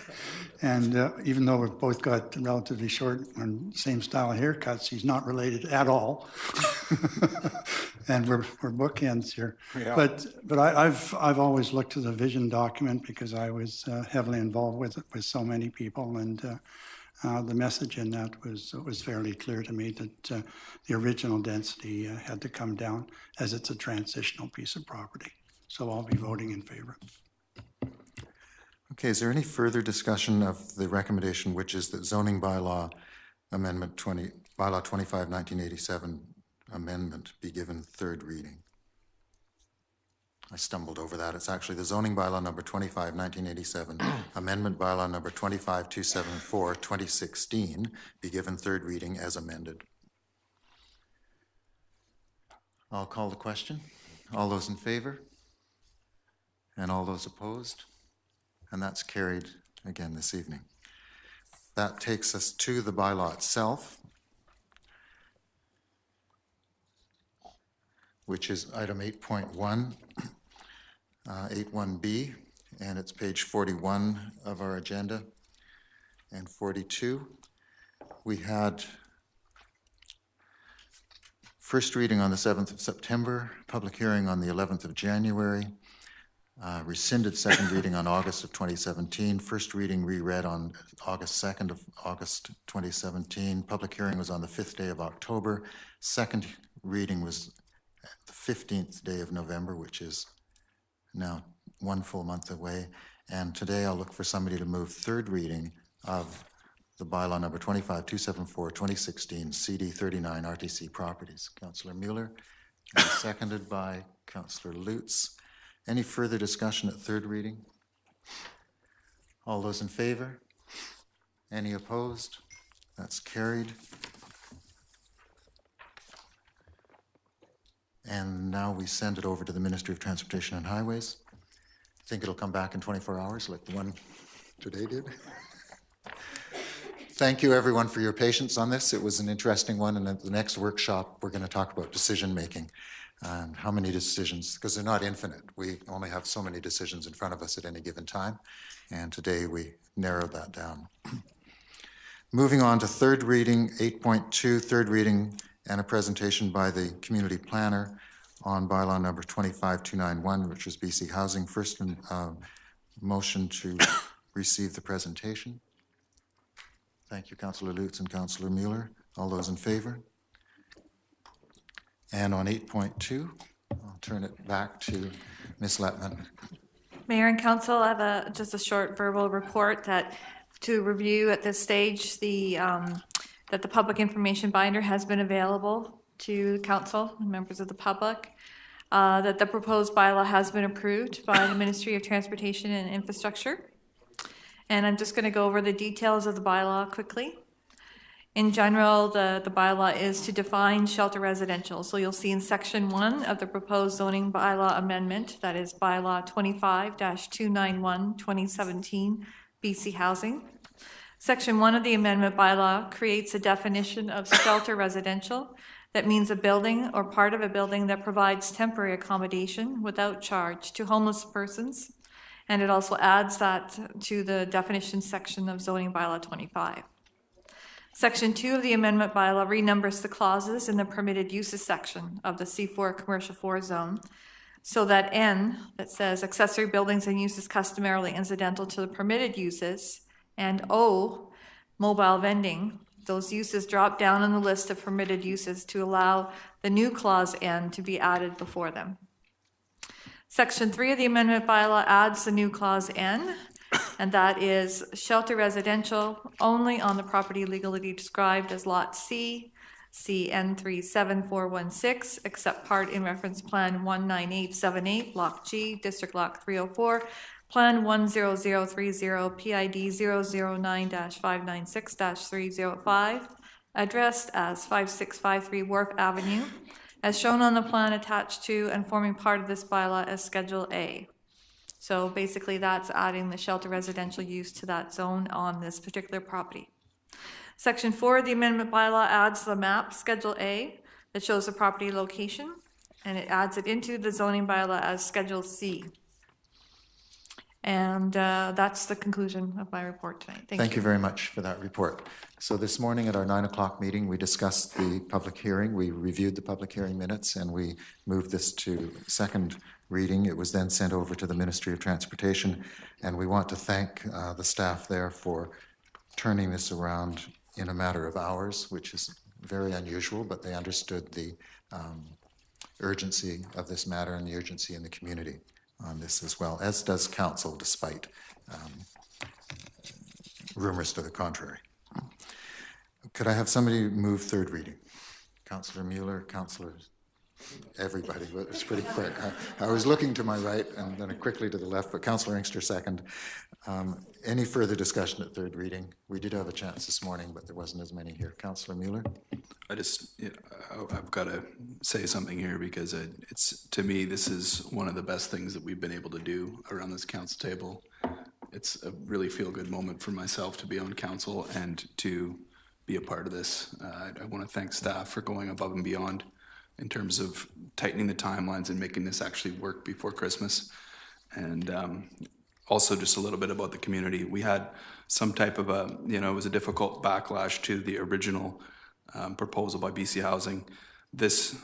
[SPEAKER 12] And even though we've both got relatively short and same style of haircuts, he's not related at all. And we're bookends here. Yeah. But I've always looked to the vision document, because I was heavily involved with it with so many people, and the message in that was fairly clear to me, that the original density had to come down, as it's a transitional piece of property. So I'll be voting in favor.
[SPEAKER 1] Okay, is there any further discussion of the recommendation, which is that zoning bylaw amendment bylaw 25, 1987 amendment be given third reading? I stumbled over that. It's actually the zoning bylaw number 25, 1987, amendment bylaw number 25274, 2016, be given third reading as amended. I'll call the question. All those in favor? And all those opposed? And that's carried again this evening. That takes us to the bylaw itself, which is item 8.1. 8.1b, and it's page 41 of our agenda, and 42. We had first reading on the 7th of September, public hearing on the 11th of January, rescinded second reading on August of 2017, first reading reread on August 2nd of August 2017. Public hearing was on the 5th day of October. Second reading was the 15th day of November, which is now 1 full month away. And today I'll look for somebody to move third reading of the bylaw number 25274, 2016, CD 39 RTC Properties. Councillor Mueller, and seconded by Councillor Lutz. Any further discussion at third reading? All those in favor? Any opposed? That's carried. And now we send it over to the Ministry of Transportation and Highways. I think it'll come back in 24 hours like the one today did. Thank you, everyone, for your patience on this. It was an interesting one, and at the next workshop, we're going to talk about decision-making and how many decisions, because they're not infinite. We only have so many decisions in front of us at any given time, and today we narrowed that down. Moving on to third reading, 8.2, third reading and a presentation by the community planner on bylaw number 25291, which is BC Housing. First, motion to receive the presentation. Thank you, Councillor Lutz and Councillor Mueller. All those in favor? And on 8.2, I'll turn it back to Ms. Lettman.
[SPEAKER 8] Mayor and Council, I have just a short verbal report that to review at this stage that the public information binder has been available to Council and members of the public, that the proposed bylaw has been approved by the Ministry of Transportation and Infrastructure. And I'm just going to go over the details of the bylaw quickly. In general, the bylaw is to define shelter residential. So you'll see in section 1 of the proposed zoning bylaw amendment, that is bylaw 25-291 2017 BC Housing. Section 1 of the amendment bylaw creates a definition of shelter residential. That means a building or part of a building that provides temporary accommodation without charge to homeless persons. And it also adds that to the definition section of zoning bylaw 25. Section 2 of the amendment bylaw renumbers the clauses in the permitted uses section of the C4 commercial 4 zone, so that N, that says accessory buildings and uses customarily incidental to the permitted uses, and O, mobile vending, those uses drop down on the list of permitted uses to allow the new clause N to be added before them. Section 3 of the amendment bylaw adds the new clause N, and that is shelter residential only on the property legally described as Lot C, CN 37416, except part in reference plan 19878, Block G, District Block 304, Plan 10030, PID 009-596-305, addressed as 5653 Wharf Avenue, as shown on the plan attached to and forming part of this bylaw as Schedule A. So basically that's adding the shelter residential use to that zone on this particular property. Section 4 of the amendment bylaw adds the map, Schedule A, that shows the property location, and it adds it into the zoning bylaw as Schedule C. And that's the conclusion of my report tonight.
[SPEAKER 1] Thank you very much for that report. So this morning at our 9 o'clock meeting, we discussed the public hearing. We reviewed the public hearing minutes and we moved this to second reading. It was then sent over to the Ministry of Transportation, and we want to thank the staff there for turning this around in a matter of hours, which is very unusual, but they understood the urgency of this matter and the urgency in the community on this as well, as does council, despite rumors to the contrary. Could I have somebody move third reading? Councillor Mueller, councillors, everybody, but it's pretty quick. I was looking to my right and then quickly to the left, but Councillor Inkster second. Any further discussion at third reading? We did have a chance this morning, but there wasn't as many here. Councillor Mueller?
[SPEAKER 9] I've got to say something here because it's, to me, this is one of the best things that we've been able to do around this council table. It's a really feel-good moment for myself to be on council and to be a part of this. I want to thank staff for going above and beyond in terms of tightening the timelines and making this actually work before Christmas. And also just a little bit about the community. We had some type of it was a difficult backlash to the original proposal by BC Housing. This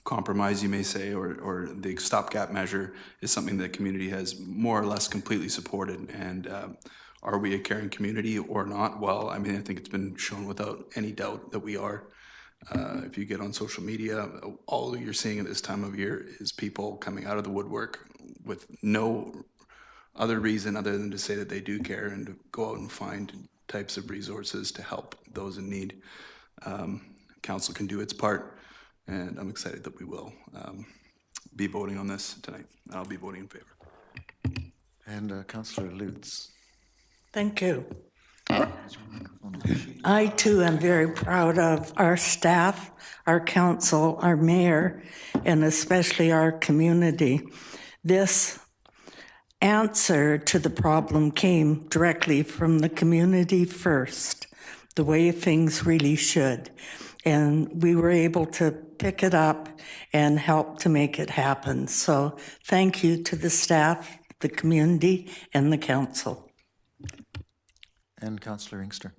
[SPEAKER 9] compromise, you may say, or the stopgap measure is something that the community has more or less completely supported. And are we a caring community or not? Well, I mean, I think it's been shown without any doubt that we are. If you get on social media, all you're seeing at this time of year is people coming out of the woodwork with no other reason other than to say that they do care and to go out and find types of resources to help those in need. Council can do its part, and I'm excited that we will be voting on this tonight. I'll be voting in favor.
[SPEAKER 1] And Councillor Lutz.
[SPEAKER 11] Thank you. I too am very proud of our staff, our council, our mayor, and especially our community. This answer to the problem came directly from the community first, the way things really should. And we were able to pick it up and help to make it happen. So thank you to the staff, the community, and the council.
[SPEAKER 1] And Councillor Inkster.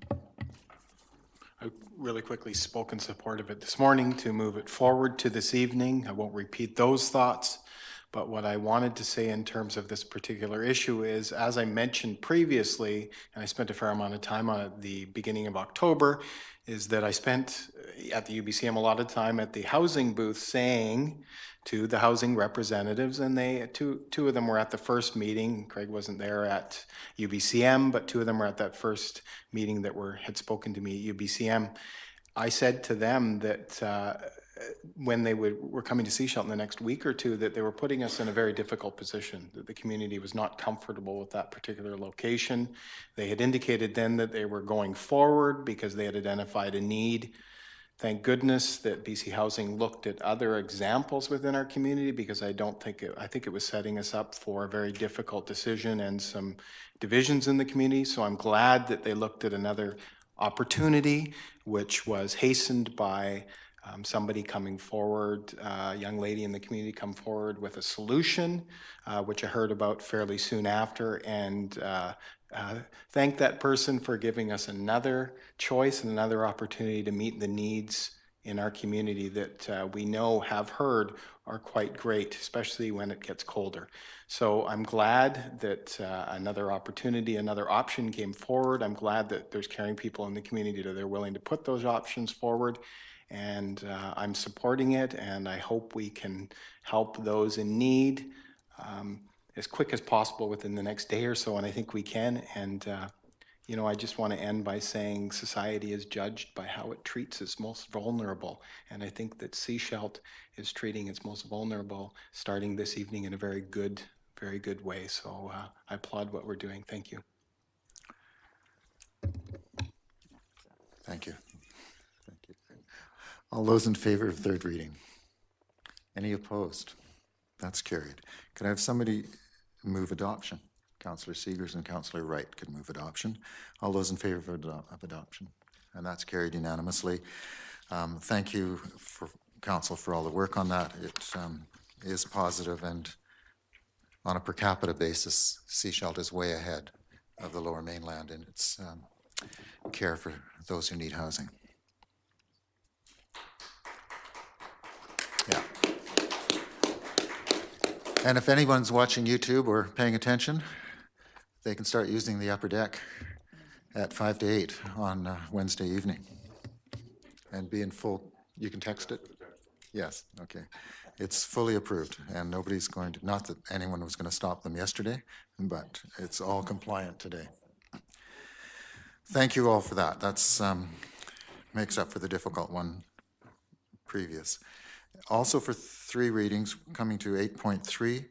[SPEAKER 7] I really quickly spoke in support of it this morning to move it forward to this evening. I won't repeat those thoughts, but what I wanted to say in terms of this particular issue is, as I mentioned previously, and I spent a fair amount of time on it at the beginning of October, is that I spent at the UBCM a lot of time at the housing booth saying to the housing representatives, and two of them were at the first meeting. Craig wasn't there at UBCM, but two of them were at that first meeting that had spoken to me at UBCM. I said to them that when they were coming to Sechelt in the next week or two, that they were putting us in a very difficult position, that the community was not comfortable with that particular location. They had indicated then that they were going forward because they had identified a need. Thank goodness that BC Housing looked at other examples within our community, because I think it was setting us up for a very difficult decision and some divisions in the community. So I'm glad that they looked at another opportunity, which was hastened by somebody coming forward, a young lady in the community come forward with a solution, which I heard about fairly soon after, and thank that person for giving us another choice and another opportunity to meet the needs in our community that we know, have heard, are quite great, especially when it gets colder. So I'm glad that another opportunity, another option came forward. I'm glad that there's caring people in the community that are willing to put those options forward. And I'm supporting it, and I hope we can help those in need as quick as possible within the next day or so, and I think we can. And you know, I just want to end by saying society is judged by how it treats its most vulnerable, and I think that Sechelt is treating its most vulnerable starting this evening in a very good way. So I applaud what we're doing. Thank you.
[SPEAKER 1] Thank you. Thank you. All those in favor of third reading? Any opposed? That's carried. Could I have somebody move adoption? Councillor Seegers and Councillor Wright could move adoption. All those in favor of adoption? And that's carried unanimously. Thank you, for Council, for all the work on that. It is positive, and on a per capita basis, Sechelt is way ahead of the Lower Mainland in its care for those who need housing. Yeah. And if anyone's watching YouTube or paying attention, they can start using the upper deck at 5 to 8 on Wednesday evening and be in full. You can text it? Yes, okay. It's fully approved, and nobody's going to, not that anyone was going to stop them yesterday, but it's all compliant today. Thank you all for that. That's makes up for the difficult one previous. Also for 3 readings, coming to 8.3,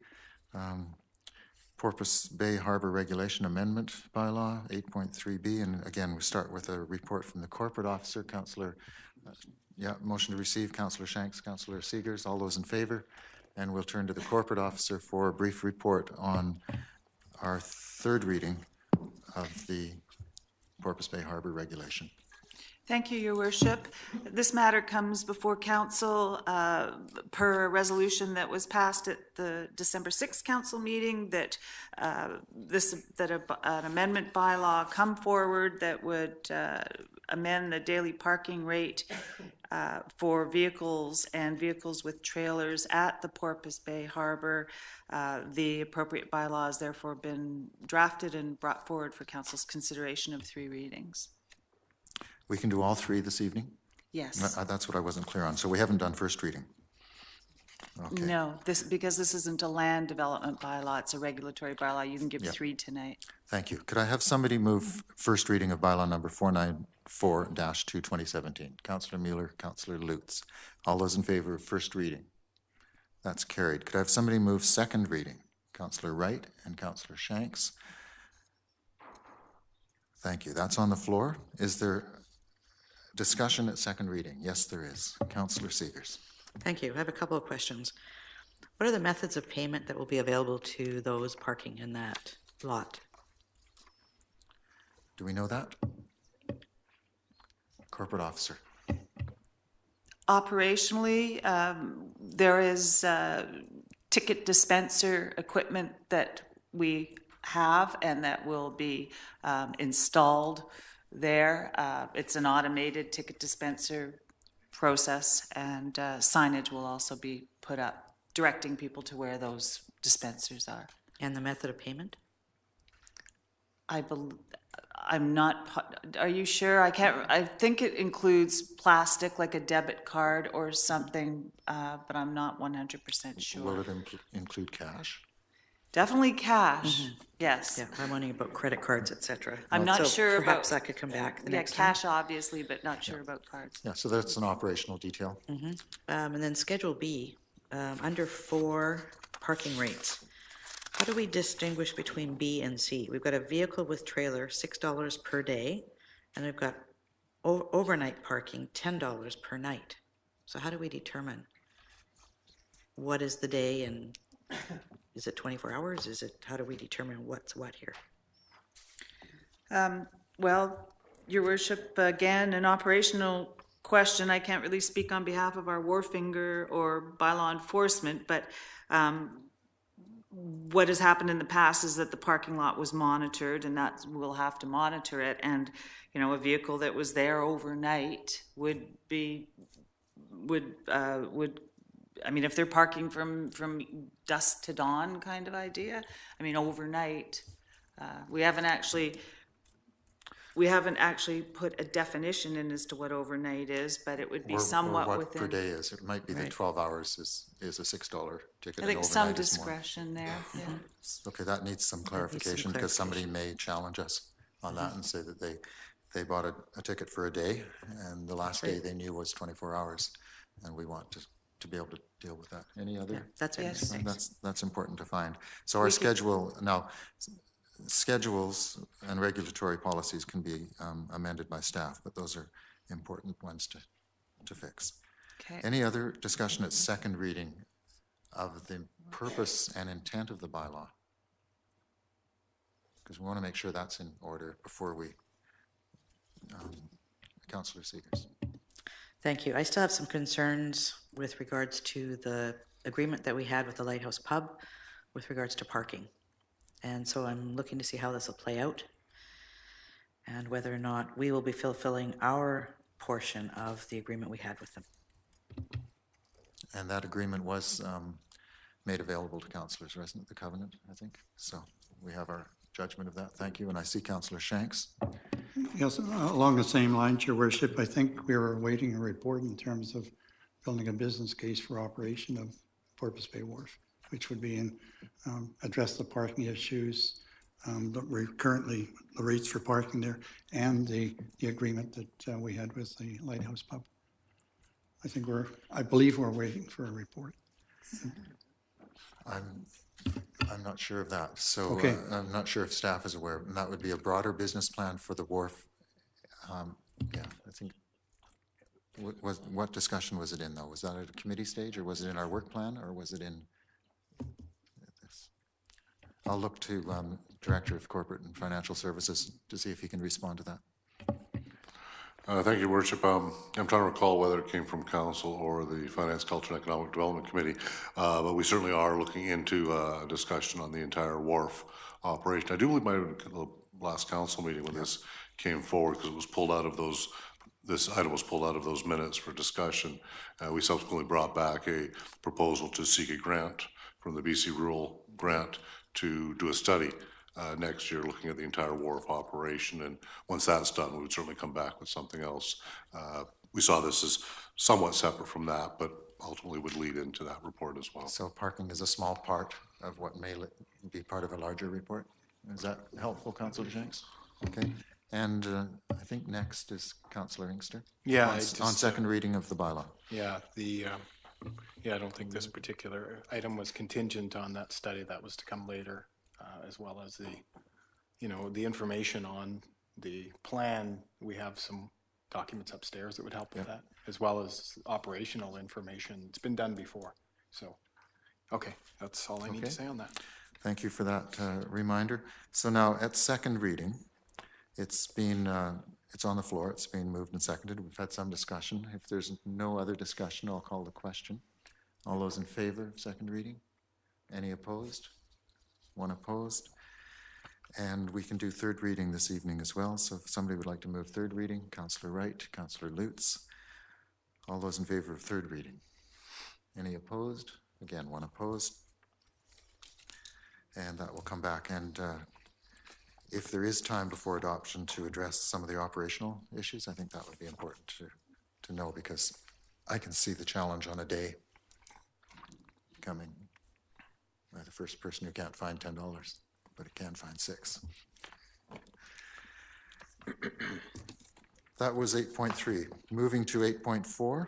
[SPEAKER 1] Porpoise Bay Harbor Regulation Amendment Bylaw, 8.3B, and again, we start with a report from the corporate officer, Councillor, motion to receive, Councillor Shanks, Councillor Seegers, all those in favor, and we'll turn to the corporate officer for a brief report on our 3rd reading of the Porpoise Bay Harbor Regulation.
[SPEAKER 2] Thank you, Your Worship. This matter comes before Council per a resolution that was passed at the December 6th Council meeting that an amendment bylaw come forward that would amend the daily parking rate for vehicles and vehicles with trailers at the Porpoise Bay Harbor. The appropriate bylaw has therefore been drafted and brought forward for council's consideration of 3 readings.
[SPEAKER 1] We can do all 3 this evening?
[SPEAKER 2] Yes.
[SPEAKER 1] That's what I wasn't clear on. So we haven't done first reading? Okay.
[SPEAKER 2] No, because this isn't a land development bylaw, it's a regulatory bylaw. You can give 3 tonight.
[SPEAKER 1] Thank you. Could I have somebody move first reading of bylaw number 494-2, 2017? Councillor Mueller, Councillor Lutz. All those in favor of first reading? That's carried. Could I have somebody move second reading? Councillor Wright and Councillor Shanks. Thank you. That's on the floor. Is there discussion at second reading? Yes, there is. Councillor Seegers.
[SPEAKER 6] Thank you. I have a couple of questions. What are the methods of payment that will be available to those parking in that lot?
[SPEAKER 1] Do we know that? Corporate officer.
[SPEAKER 2] Operationally, there is ticket dispenser equipment that we have and that will be installed there. It's an automated ticket dispenser process, and signage will also be put up, directing people to where those dispensers are.
[SPEAKER 6] And the method of payment?
[SPEAKER 2] I'm not, are you sure? I think it includes plastic, like a debit card or something, but I'm not 100% sure.
[SPEAKER 1] Will it include cash?
[SPEAKER 2] Definitely cash, yes.
[SPEAKER 6] Yeah, I'm wondering about credit cards, et cetera.
[SPEAKER 2] I'm not sure about.
[SPEAKER 6] Perhaps that could come back the next time.
[SPEAKER 2] Cash obviously, but not sure about cards.
[SPEAKER 1] Yeah, so that's an operational detail.
[SPEAKER 6] And then Schedule B, under 4 parking rates. How do we distinguish between B and C? We've got a vehicle with trailer, $6 per day, and we've got overnight parking, $10 per night. So how do we determine what is the day, and is it 24 hours? How do we determine what's what here?
[SPEAKER 2] Well, Your Worship, again, an operational question. I can't really speak on behalf of our wharfinger or bylaw enforcement, but what has happened in the past is that the parking lot was monitored, and that we'll have to monitor it. And, you know, a vehicle that was there overnight would, I mean, if they're parking from dusk to dawn kind of idea, I mean, overnight, we haven't actually put a definition in as to what overnight is, but it would be somewhat
[SPEAKER 1] or what
[SPEAKER 2] within.
[SPEAKER 1] per day is. It might be that 12 hours is a $6 ticket.
[SPEAKER 2] I think
[SPEAKER 1] and
[SPEAKER 2] some
[SPEAKER 1] overnight is more.
[SPEAKER 2] discretion there, yeah.
[SPEAKER 1] Okay, that needs some clarification, because somebody may challenge us on that and say that they bought a ticket for a day, and the last day they knew was 24 hours, and we want to be able to deal with that. Any other?
[SPEAKER 6] Yeah, that's it.
[SPEAKER 2] Yes.
[SPEAKER 1] That's important to find. So our schedule, now, schedules and regulatory policies can be amended by staff, but those are important ones to fix.
[SPEAKER 2] Okay.
[SPEAKER 1] Any other discussion at second reading of the purpose and intent of the bylaw? Because we want to make sure that's in order before we, Councillor Seegers.
[SPEAKER 6] Thank you. I still have some concerns with regards to the agreement that we had with the Lighthouse Pub with regards to parking. And so I'm looking to see how this will play out and whether or not we will be fulfilling our portion of the agreement we had with them.
[SPEAKER 1] And that agreement was made available to councillors resident of the Covenant, I think. So we have our judgment of that. Thank you. And I see Councillor Shanks.
[SPEAKER 12] Yes, along the same lines, Your Worship, I think we were awaiting a report in terms of building a business case for operation of Porpoise Bay Wharf, which would be address the parking issues, currently the rates for parking there, and the agreement that we had with the Lighthouse Pub. I believe we're waiting for a report.
[SPEAKER 1] I'm not sure of that. So
[SPEAKER 12] Okay.
[SPEAKER 1] I'm not sure if staff is aware. And that would be a broader business plan for the wharf. Yeah, I think. What discussion was it in, though? Was that at a committee stage, or was it in our work plan, or was it in this? I'll look to Director of Corporate and Financial Services to see if he can respond to that.
[SPEAKER 13] Thank you, Your Worship. I'm trying to recall whether it came from Council or the Finance, Culture and Economic Development Committee, but we certainly are looking into a discussion on the entire wharf operation. I do believe the last council meeting when this came forward because it was pulled out of those, this item was pulled out of those minutes for discussion. We subsequently brought back a proposal to seek a grant from the BC Rural Grant to do a study next year looking at the entire wharf operation. And once that's done, we would certainly come back with something else. We saw this as somewhat separate from that, but ultimately would lead into that report as well.
[SPEAKER 1] So parking is a small part of what may be part of a larger report. Is that helpful, Councillor Jenks? Okay. And I think next is Councillor Inkster.
[SPEAKER 7] Yeah.
[SPEAKER 1] On second reading of the bylaw.
[SPEAKER 7] Yeah, I don't think this particular item was contingent on that study. That was to come later, as well as the information on the plan. We have some documents upstairs that would help with that, as well as operational information. It's been done before. So, okay, that's all I need to say on that.
[SPEAKER 1] Thank you for that reminder. So now at second reading, it's on the floor. It's being moved and seconded. We've had some discussion. If there's no other discussion, I'll call the question. All those in favor of second reading? Any opposed? One opposed. And we can do third reading this evening as well. So if somebody would like to move third reading, Councillor Wright, Councillor Lutz. All those in favor of third reading? Any opposed? Again, one opposed. And that will come back. And if there is time before adoption to address some of the operational issues, I think that would be important to know, because I can see the challenge on a day coming. The first person who can't find $10, but it can find $6. That was 8.3. Moving to 8.4.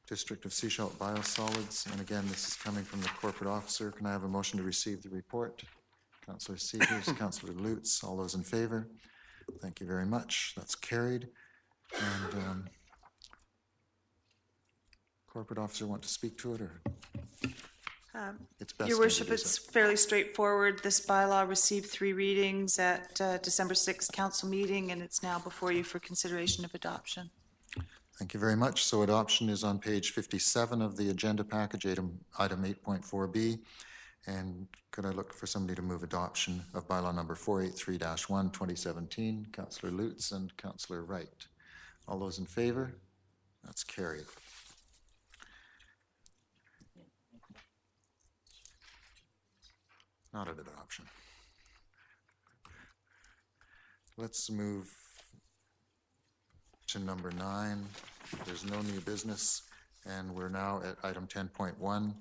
[SPEAKER 1] District of Sechelt Biosolids. And again, this is coming from the corporate officer. Can I have a motion to receive the report? Councillor Seegers, Councillor Lutz, all those in favor? Thank you very much. That's carried. And corporate officer want to speak to it, or? It's best
[SPEAKER 2] Your
[SPEAKER 1] to
[SPEAKER 2] Worship,
[SPEAKER 1] introduce
[SPEAKER 2] it's
[SPEAKER 1] it.
[SPEAKER 2] fairly straightforward. This bylaw received 3 readings at December 6th council meeting, and it's now before you for consideration of adoption.
[SPEAKER 1] Thank you very much. So adoption is on page 57 of the agenda package, item 8.4B. And could I look for somebody to move adoption of bylaw number 483-1, 2017? Councillor Lutz and Councillor Wright. All those in favor? That's carried. Not an adoption. Let's move to number 9. There's no new business, and we're now at item 10.1.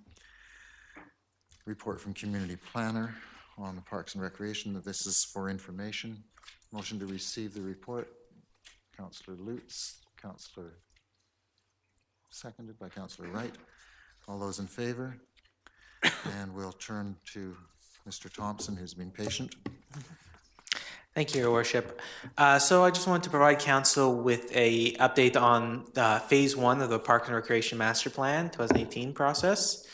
[SPEAKER 1] Report from Community Planner on the Parks and Recreation. This is for information. Motion to receive the report. Councillor Lutz, Councillor, seconded by Councillor Wright. All those in favor? And we'll turn to Mr. Thompson, who's been patient.
[SPEAKER 14] Thank you, Your Worship. So I just wanted to provide Council with a update on Phase 1 of the Park and Recreation Master Plan 2018 process.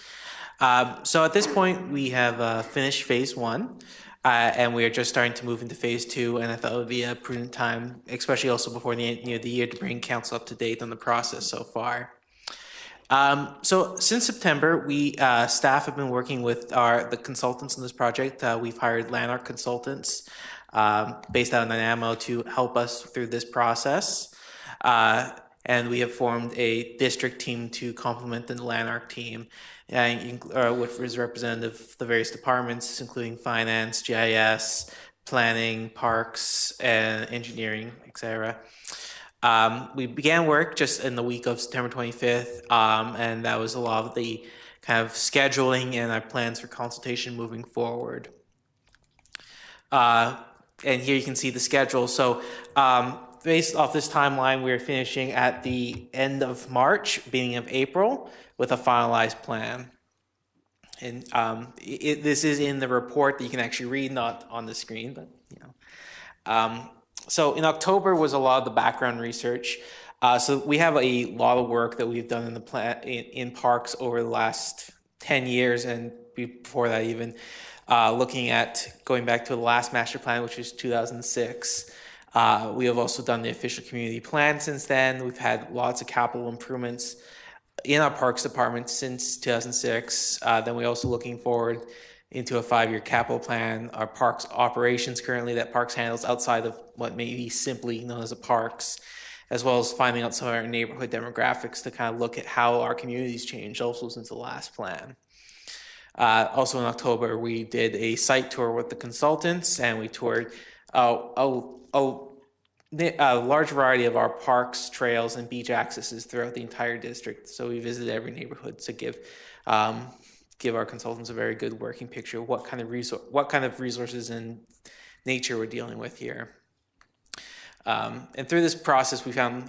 [SPEAKER 14] So at this point, we have finished Phase 1, and we are just starting to move into Phase 2, and I thought it would be a prudent time, especially also before the end of the year, to bring Council up to date on the process so far. So since September, we staff have been working with the consultants in this project. We've hired Lanark consultants based out of Nanaimo to help us through this process. And we have formed a district team to complement the Lanark team, which is representative of the various departments, including finance, GIS, planning, parks, and engineering, etc. We began work just in the week of September 25th, and that was a lot of the kind of scheduling and our plans for consultation moving forward. And here you can see the schedule. So based off this timeline, we're finishing at the end of March, beginning of April, with a finalized plan. And this is in the report that you can actually read, not on the screen, but you know. So in October was a lot of the background research. So we have a lot of work that we've done in the plan in parks over the last 10 years, and before that even, looking at going back to the last master plan, which was 2006. We have also done the official community plan since then. We've had lots of capital improvements in our parks department since 2006. Then we're also looking forward into a 5-year capital plan, our parks operations currently that Parks handles outside of what may be simply known as a parks, as well as finding out some of our neighborhood demographics to kind of look at how our communities changed also since the last plan. Also in October, we did a site tour with the consultants, and we toured a large variety of our parks, trails, and beach accesses throughout the entire district. So we visited every neighborhood to give our consultants a very good working picture of what kind of resources and nature we're dealing with here. And through this process, we found,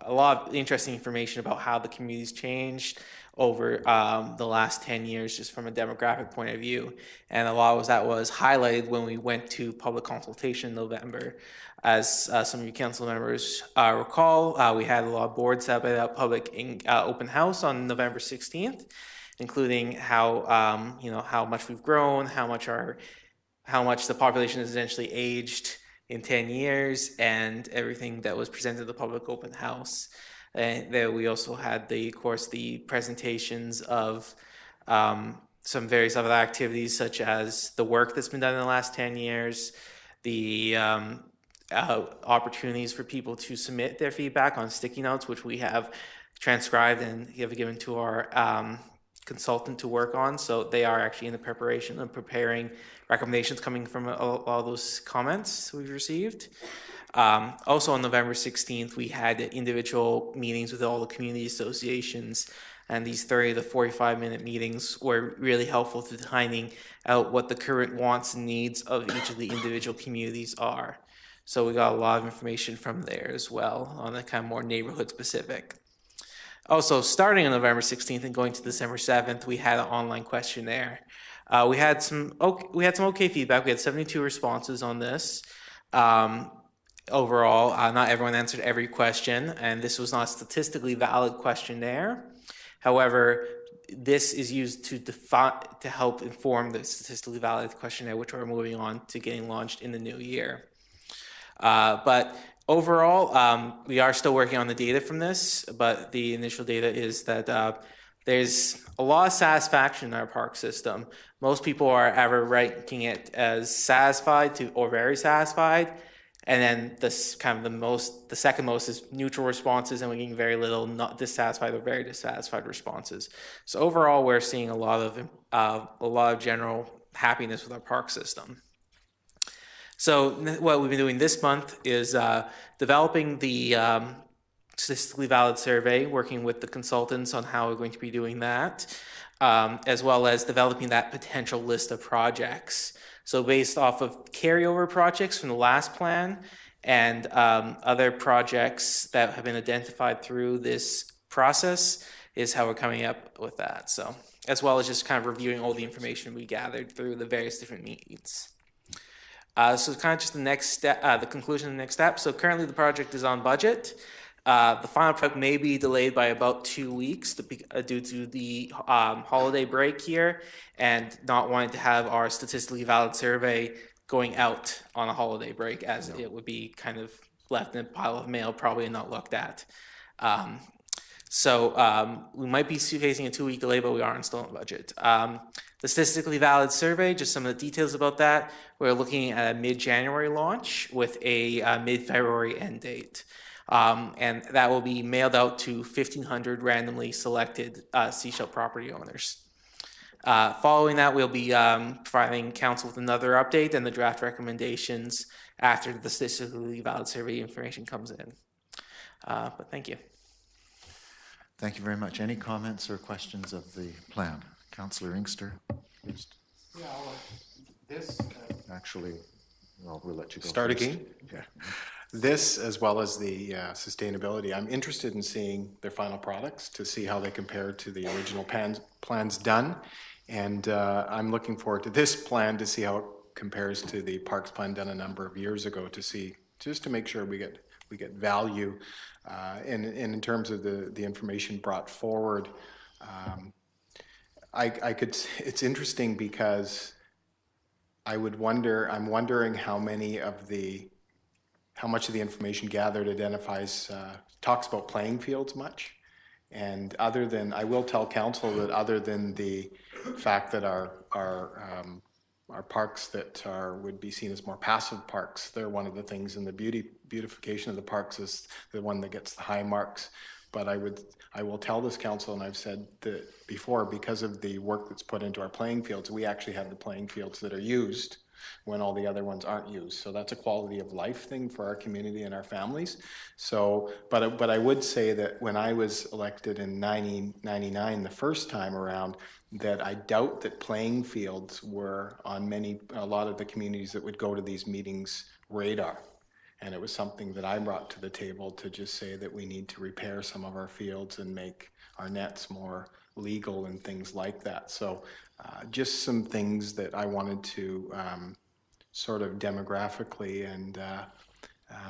[SPEAKER 14] a lot of interesting information about how the community's changed over the last 10 years, just from a demographic point of view. And a lot of that was highlighted when we went to public consultation in November. As some of you council members recall, we had a lot of boards set up at a public open house on November 16th, including how much we've grown, how much the population has essentially aged in 10 years, and everything that was presented at the public open house. And there we also had the presentations of some various other activities, such as the work that's been done in the last 10 years, the opportunities for people to submit their feedback on sticky notes, which we have transcribed and have given to our consultant to work on. So they are actually in the preparation of preparing recommendations coming from all those comments we've received. Also on November 16th, we had individual meetings with all the community associations, and these 30 to 45-minute meetings were really helpful to finding out what the current wants and needs of each of the individual communities are. So we got a lot of information from there as well on the kind of more neighborhood specific. Also, starting on November 16th and going to December 7th, we had an online questionnaire. We had some okay feedback. We had 72 responses on this. Overall, not everyone answered every question, and this was not a statistically valid questionnaire. However, this is used to help inform the statistically valid questionnaire, which we're moving on to getting launched in the new year. But overall, we are still working on the data from this, but the initial data is that there's a lot of satisfaction in our park system. Most people are ever ranking it as satisfied or very satisfied. And then the second most is neutral responses, and we're getting very little not dissatisfied or very dissatisfied responses. So overall, we're seeing a lot of general happiness with our park system. So what we've been doing this month is developing the statistically valid survey, working with the consultants on how we're going to be doing that, as well as developing that potential list of projects. So based off of carryover projects from the last plan and other projects that have been identified through this process is how we're coming up with that. So as well as just kind of reviewing all the information we gathered through the various different meetings. So kind of just the next step, the conclusion of the next step. So currently the project is on budget. The final project may be delayed by about 2 weeks due to the holiday break here and not wanting to have our statistically valid survey going out on a holiday break, as it would be kind of left in a pile of mail, probably not looked at. So we might be facing a 2-week delay, but we are still on budget. The statistically valid survey, just some of the details about that. We're looking at a mid-January launch with a mid-February end date. And that will be mailed out to 1,500 randomly selected seashell property owners. Following that, we'll be providing council with another update and the draft recommendations after the statistically valid survey information comes in. But thank you.
[SPEAKER 1] Thank you very much. Any comments or questions of the plan? Councillor Inkster?
[SPEAKER 7] Yeah, this...
[SPEAKER 1] Actually, well, we'll let you go
[SPEAKER 7] Start
[SPEAKER 1] first.
[SPEAKER 7] again? Yeah. This, as well as the sustainability, I'm interested in seeing their final products to see how they compare to the original plans done. And I'm looking forward to this plan to see how it compares to the parks plan done a number of years ago to see, just to make sure we get value. And in terms of the information brought forward, it's interesting because I'm wondering how much of the information gathered talks about playing fields much. And I will tell council that other than the fact that our our parks that would be seen as more passive parks. They're one of the things in the beautification of the parks is the one that gets the high marks. But I will tell this council, and I've said that before, because of the work that's put into our playing fields, we actually have the playing fields that are used when all the other ones aren't used. So that's a quality of life thing for our community and our families. So, but I would say that when I was elected in 1999, the first time around, that I doubt that playing fields were on a lot of the communities that would go to these meetings radar. And it was something that I brought to the table to just say that we need to repair some of our fields and make our nets more legal and things like that. So just some things that I wanted to sort of demographically and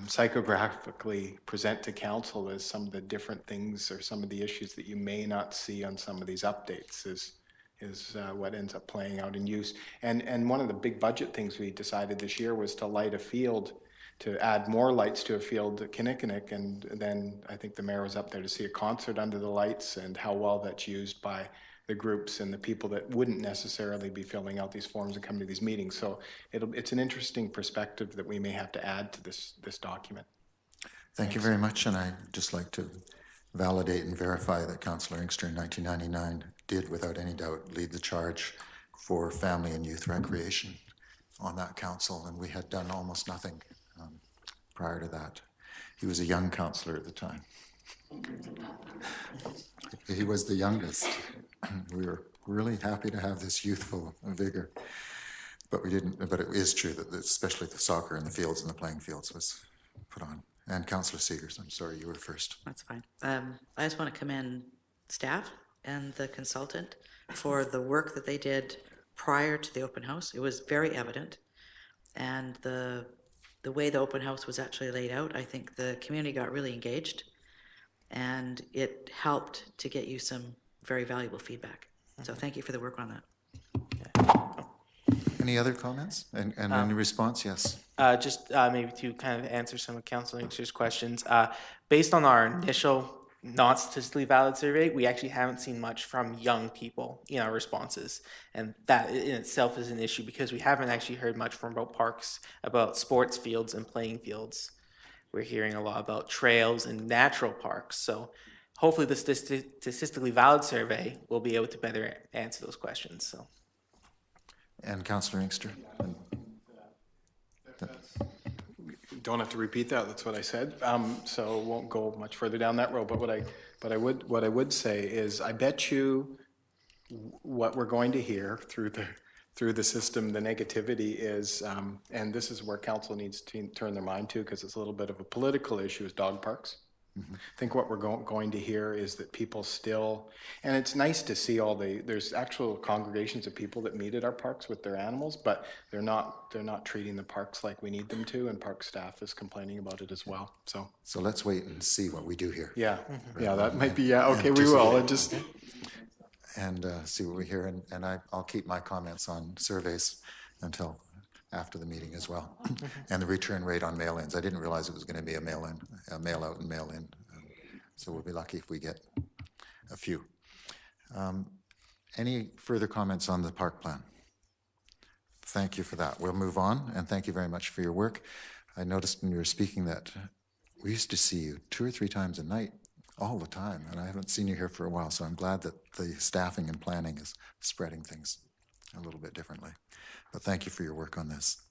[SPEAKER 7] psychographically present to council as some of the different things or some of the issues that you may not see on some of these updates is what ends up playing out in use. And one of the big budget things we decided this year was to light a field, to add more lights to a field at Kinnickinnick, and then I think the mayor was up there to see a concert under the lights and how well that's used by the groups and the people that wouldn't necessarily be filling out these forms and coming to these meetings. So it's an interesting perspective that we may have to add to this document.
[SPEAKER 1] Thank you very much, and I'd just like to validate and verify that Councillor Inkster in 1999 did, without any doubt, lead the charge for family and youth recreation on that council, and we had done almost nothing prior to that. He was a young councillor at the time. He was the youngest. We were really happy to have this youthful vigor, but we didn't. But it is true that especially the soccer and the fields and the playing fields was put on. And Councillor Seegers, I'm sorry, you were first.
[SPEAKER 6] That's fine. I just want to commend staff and the consultant for the work that they did prior to the open house. It was very evident, and the way the open house was actually laid out, I think the community got really engaged, and it helped to get you some very valuable feedback. So thank you for the work on that.
[SPEAKER 1] Any other comments? And any response? Yes.
[SPEAKER 14] Just maybe to kind of answer some of Councilor Inkster's questions. Based on our initial not statistically valid survey, we actually haven't seen much from young people in our responses. And that in itself is an issue because we haven't actually heard much from about parks, about sports fields and playing fields. We're hearing a lot about trails and natural parks. So hopefully the statistically valid survey will be able to better answer those questions. So.
[SPEAKER 1] And Councillor Inkster.
[SPEAKER 7] Don't have to repeat that. That's what I said. So won't go much further down that road. But what I would say is, I bet you what we're going to hear through the system, the negativity is, and this is where council needs to turn their mind to, because it's a little bit of a political issue, is dog parks. Mm-hmm. I think what we're going to hear is that people still, and it's nice to see there's actual congregations of people that meet at our parks with their animals, but they're not treating the parks like we need them to, and park staff is complaining about it as well. So
[SPEAKER 1] let's wait and see what we do here.
[SPEAKER 7] Yeah, yeah, that might be, yeah, okay, we will.
[SPEAKER 1] And see what we hear, and I'll keep my comments on surveys until after the meeting as well. And the return rate on mail-ins. I didn't realize it was going to be a mail-in, a mail-out and mail-in. So we'll be lucky if we get a few. Any further comments on the park plan? Thank you for that. We'll move on, and thank you very much for your work. I noticed when you were speaking that we used to see you 2 or 3 times a night, all the time, and I haven't seen you here for a while, so I'm glad that the staffing and planning is spreading things a little bit differently. But thank you for your work on this.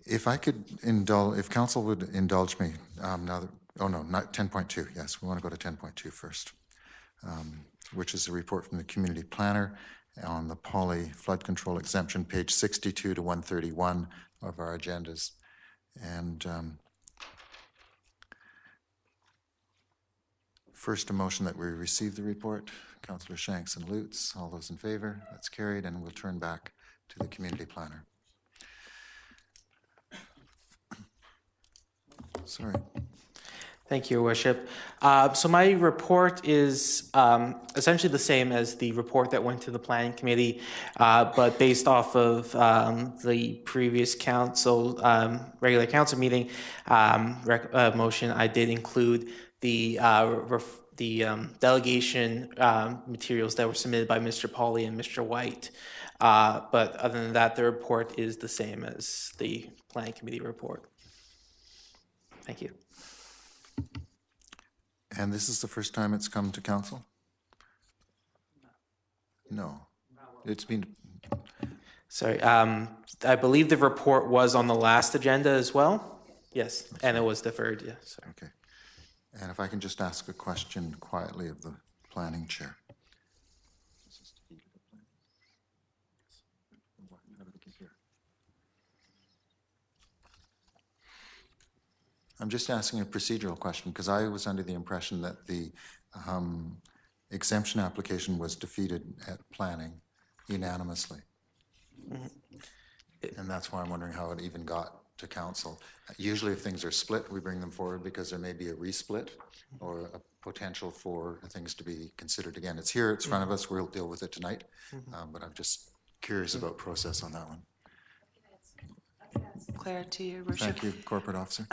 [SPEAKER 1] If I could if council would indulge me now that, oh no, not 10.2, yes, we want to go to 10.2 first, which is a report from the community planner on the Poly flood control exemption, page 62 to 131 of our agendas. And first, a motion that we receive the report. Councillor Shanks and Lutz, all those in favor? That's carried, and we'll turn back to the community planner. Sorry.
[SPEAKER 14] Thank you, Your Worship. So my report is essentially the same as the report that went to the Planning Committee, but based off of the previous council, regular council meeting motion, I did include the the delegation materials that were submitted by Mr. Pauly and Mr. White. But other than that, the report is the same as the Planning Committee report. Thank you.
[SPEAKER 1] And this is the first time it's come to council? No. It's been,
[SPEAKER 14] Sorry, I believe the report was on the last agenda as well. Yes, and it was deferred, yeah, sorry.
[SPEAKER 1] okay. And if I can just ask a question quietly of the planning chair. I'm just asking a procedural question because I was under the impression that the exemption application was defeated at planning unanimously. And that's why I'm wondering how it even got to council. Usually if things are split, we bring them forward because there may be a resplit or a potential for things to be considered again. It's here, it's in front of us, we'll deal with it tonight. But I'm just curious about process on that one.
[SPEAKER 2] Claire, to your worship.
[SPEAKER 1] Thank you, corporate officer.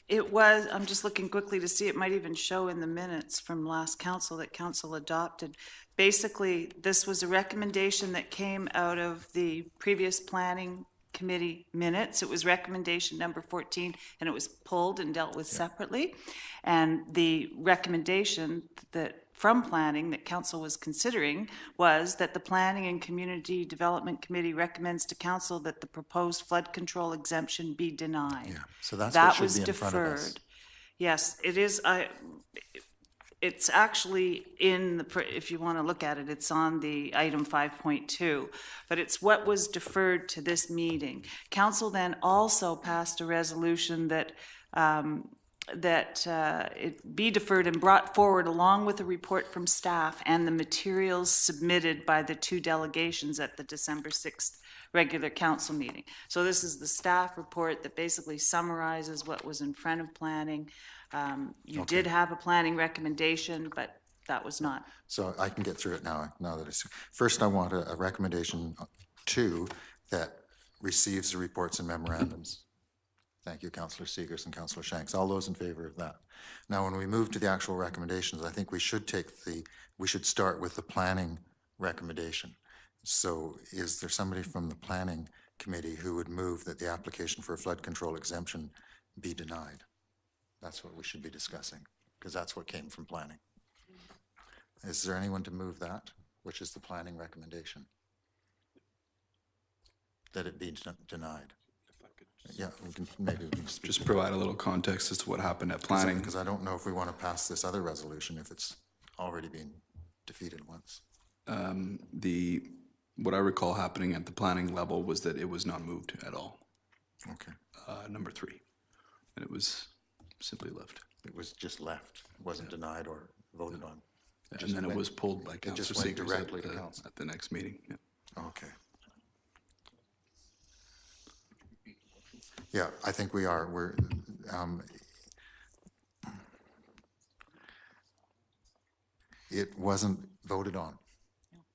[SPEAKER 2] It was, I'm just looking quickly to see, it might even show in the minutes from last council that council adopted. Basically, this was a recommendation that came out of the previous planning committee minutes. It was recommendation number 14, and it was pulled and dealt with separately. And the recommendation that from planning that council was considering was that the Planning and Community Development Committee recommends to council that the proposed flood control exemption be denied.
[SPEAKER 1] Yeah, so that's
[SPEAKER 2] That
[SPEAKER 1] what
[SPEAKER 2] was
[SPEAKER 1] should be in front of us.
[SPEAKER 2] deferred. Yes, it is. It's actually in the, if you want to look at it, it's on the item 5.2, but it's what was deferred to this meeting. Council then also passed a resolution that it be deferred and brought forward along with a report from staff and the materials submitted by the two delegations at the December 6th regular council meeting. So this is the staff report that basically summarizes what was in front of planning. You did have a planning recommendation, but that was not.
[SPEAKER 1] So I can get through it now that it's, first I want a recommendation 2 that receives the reports and memorandums. Thank you, Councillor Seegers and Councillor Shanks. All those in favor of that. Now, when we move to the actual recommendations, I think we should start with the planning recommendation. So is there somebody from the planning committee who would move that the application for a flood control exemption be denied? That's what we should be discussing, because that's what came from planning. Is there anyone to move that, which is the planning recommendation? That it be denied. Yeah, maybe we can
[SPEAKER 9] Just provide a little context as to what happened at planning.
[SPEAKER 1] Because I don't know if we want to pass this other resolution if it's already been defeated once.
[SPEAKER 9] What I recall happening at the planning level was that it was not moved at all.
[SPEAKER 1] Okay.
[SPEAKER 9] Number 3. And it was simply left.
[SPEAKER 1] It was just left. It wasn't denied or voted on.
[SPEAKER 9] And then it was pulled by Councillor Seegers
[SPEAKER 1] directly to council
[SPEAKER 9] at the next meeting. Yeah.
[SPEAKER 1] Okay. Yeah, I think we are. It wasn't voted on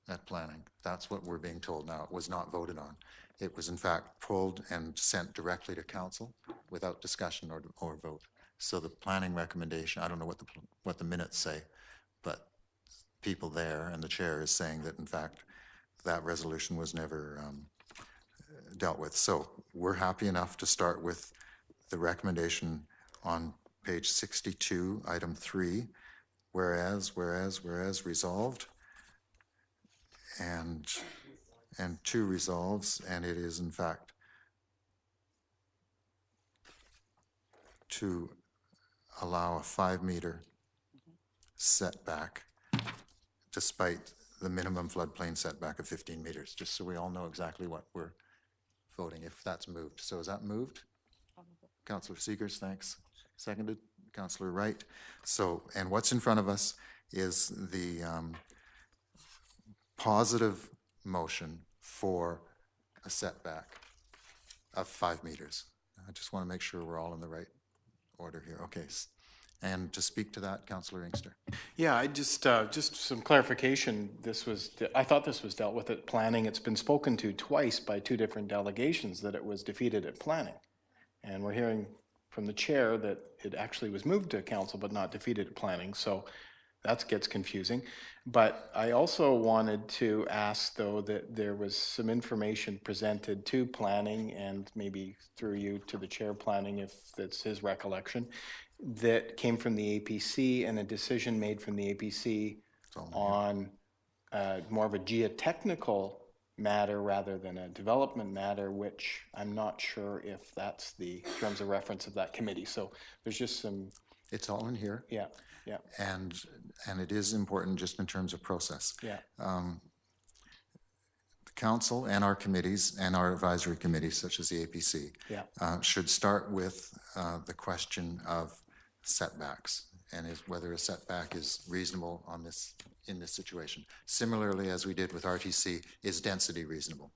[SPEAKER 1] at planning. That's what we're being told now. It was not voted on. It was in fact pulled and sent directly to council without discussion or vote. So the planning recommendation, I don't know what the minutes say, but people there and the chair is saying that in fact that resolution was never dealt with. So we're happy enough to start with the recommendation on page 62, item 3, whereas resolved, and 2 resolves, and it is in fact to allow a 5-meter setback despite the minimum floodplain setback of 15 meters, just so we all know exactly what we're voting, if that's moved. So is that moved? Councillor Seegers, thanks. Seconded, Councillor Wright. So, and what's in front of us is the positive motion for a setback of 5 meters. I just want to make sure we're all in the right order here. Okay. And to speak to that, Councillor Inkster.
[SPEAKER 7] Yeah, I just some clarification. I thought this was dealt with at planning. It's been spoken to twice by 2 different delegations that it was defeated at planning. And we're hearing from the chair that it actually was moved to council but not defeated at planning. So that gets confusing. But I also wanted to ask, though, that there was some information presented to planning and maybe through you to the chair planning, if that's his recollection, that came from the APC and a decision made from the APC on more of a geotechnical matter rather than a development matter, which I'm not sure if that's the terms of reference of that committee. So there's just some.
[SPEAKER 1] It's all in here.
[SPEAKER 7] Yeah, yeah.
[SPEAKER 1] And it is important just in terms of process.
[SPEAKER 7] Yeah.
[SPEAKER 1] The council and our committees and our advisory committees, such as the APC, should start with the question of setbacks and whether a setback is reasonable in this situation. Similarly, as we did with RTC, is density reasonable?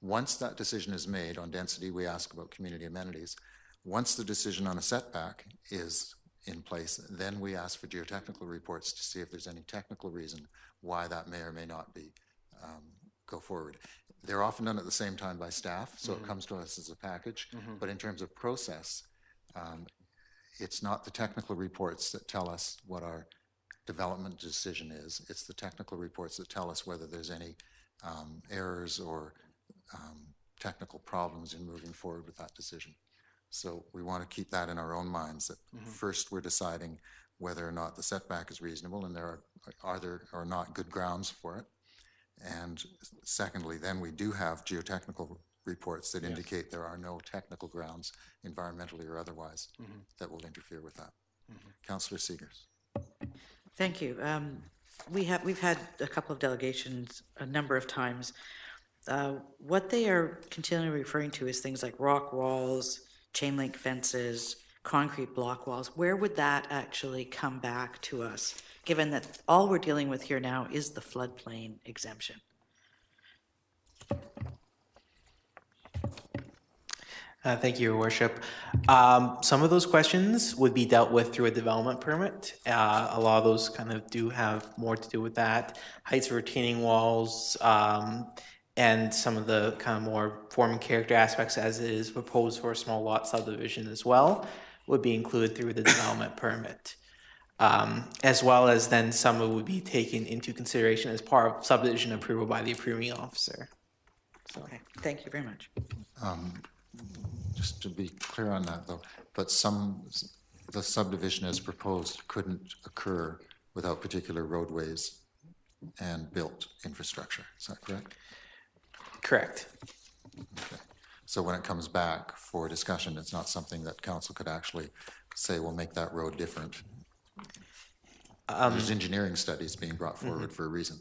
[SPEAKER 1] Once that decision is made on density, we ask about community amenities. Once the decision on a setback is in place, then we ask for geotechnical reports to see if there's any technical reason why that may or may not be go forward. They're often done at the same time by staff, so it comes to us as a package. But in terms of process, it's not the technical reports that tell us what our development decision is. It's the technical reports that tell us whether there's any errors or technical problems in moving forward with that decision. So we want to keep that in our own minds, that first we're deciding whether or not the setback is reasonable and there are not good grounds for it. And secondly, then we do have geotechnical reports that indicate there are no technical grounds, environmentally or otherwise, that will interfere with that. Councillor Seegers.
[SPEAKER 6] Thank you. We've had a couple of delegations a number of times. What they are continually referring to is things like rock walls, chain link fences, concrete block walls. Where would that actually come back to us, given that all we're dealing with here now is the floodplain exemption?
[SPEAKER 14] Thank you, Your Worship. Some of those questions would be dealt with through a development permit. A lot of those kind of do have more to do with that. Heights of retaining walls, and some of the kind of more form and character aspects as it is proposed for a small lot subdivision as well would be included through the development permit. As well as then some of it would be taken into consideration as part of subdivision approval by the approving officer. So.
[SPEAKER 6] Okay, thank you very much.
[SPEAKER 1] Just to be clear on that though, but the subdivision as proposed couldn't occur without particular roadways and built infrastructure. Is that correct?
[SPEAKER 14] Correct.
[SPEAKER 1] Okay. So when it comes back for discussion, it's not something that council could actually say, we'll make that road different. There's engineering studies being brought forward for a reason.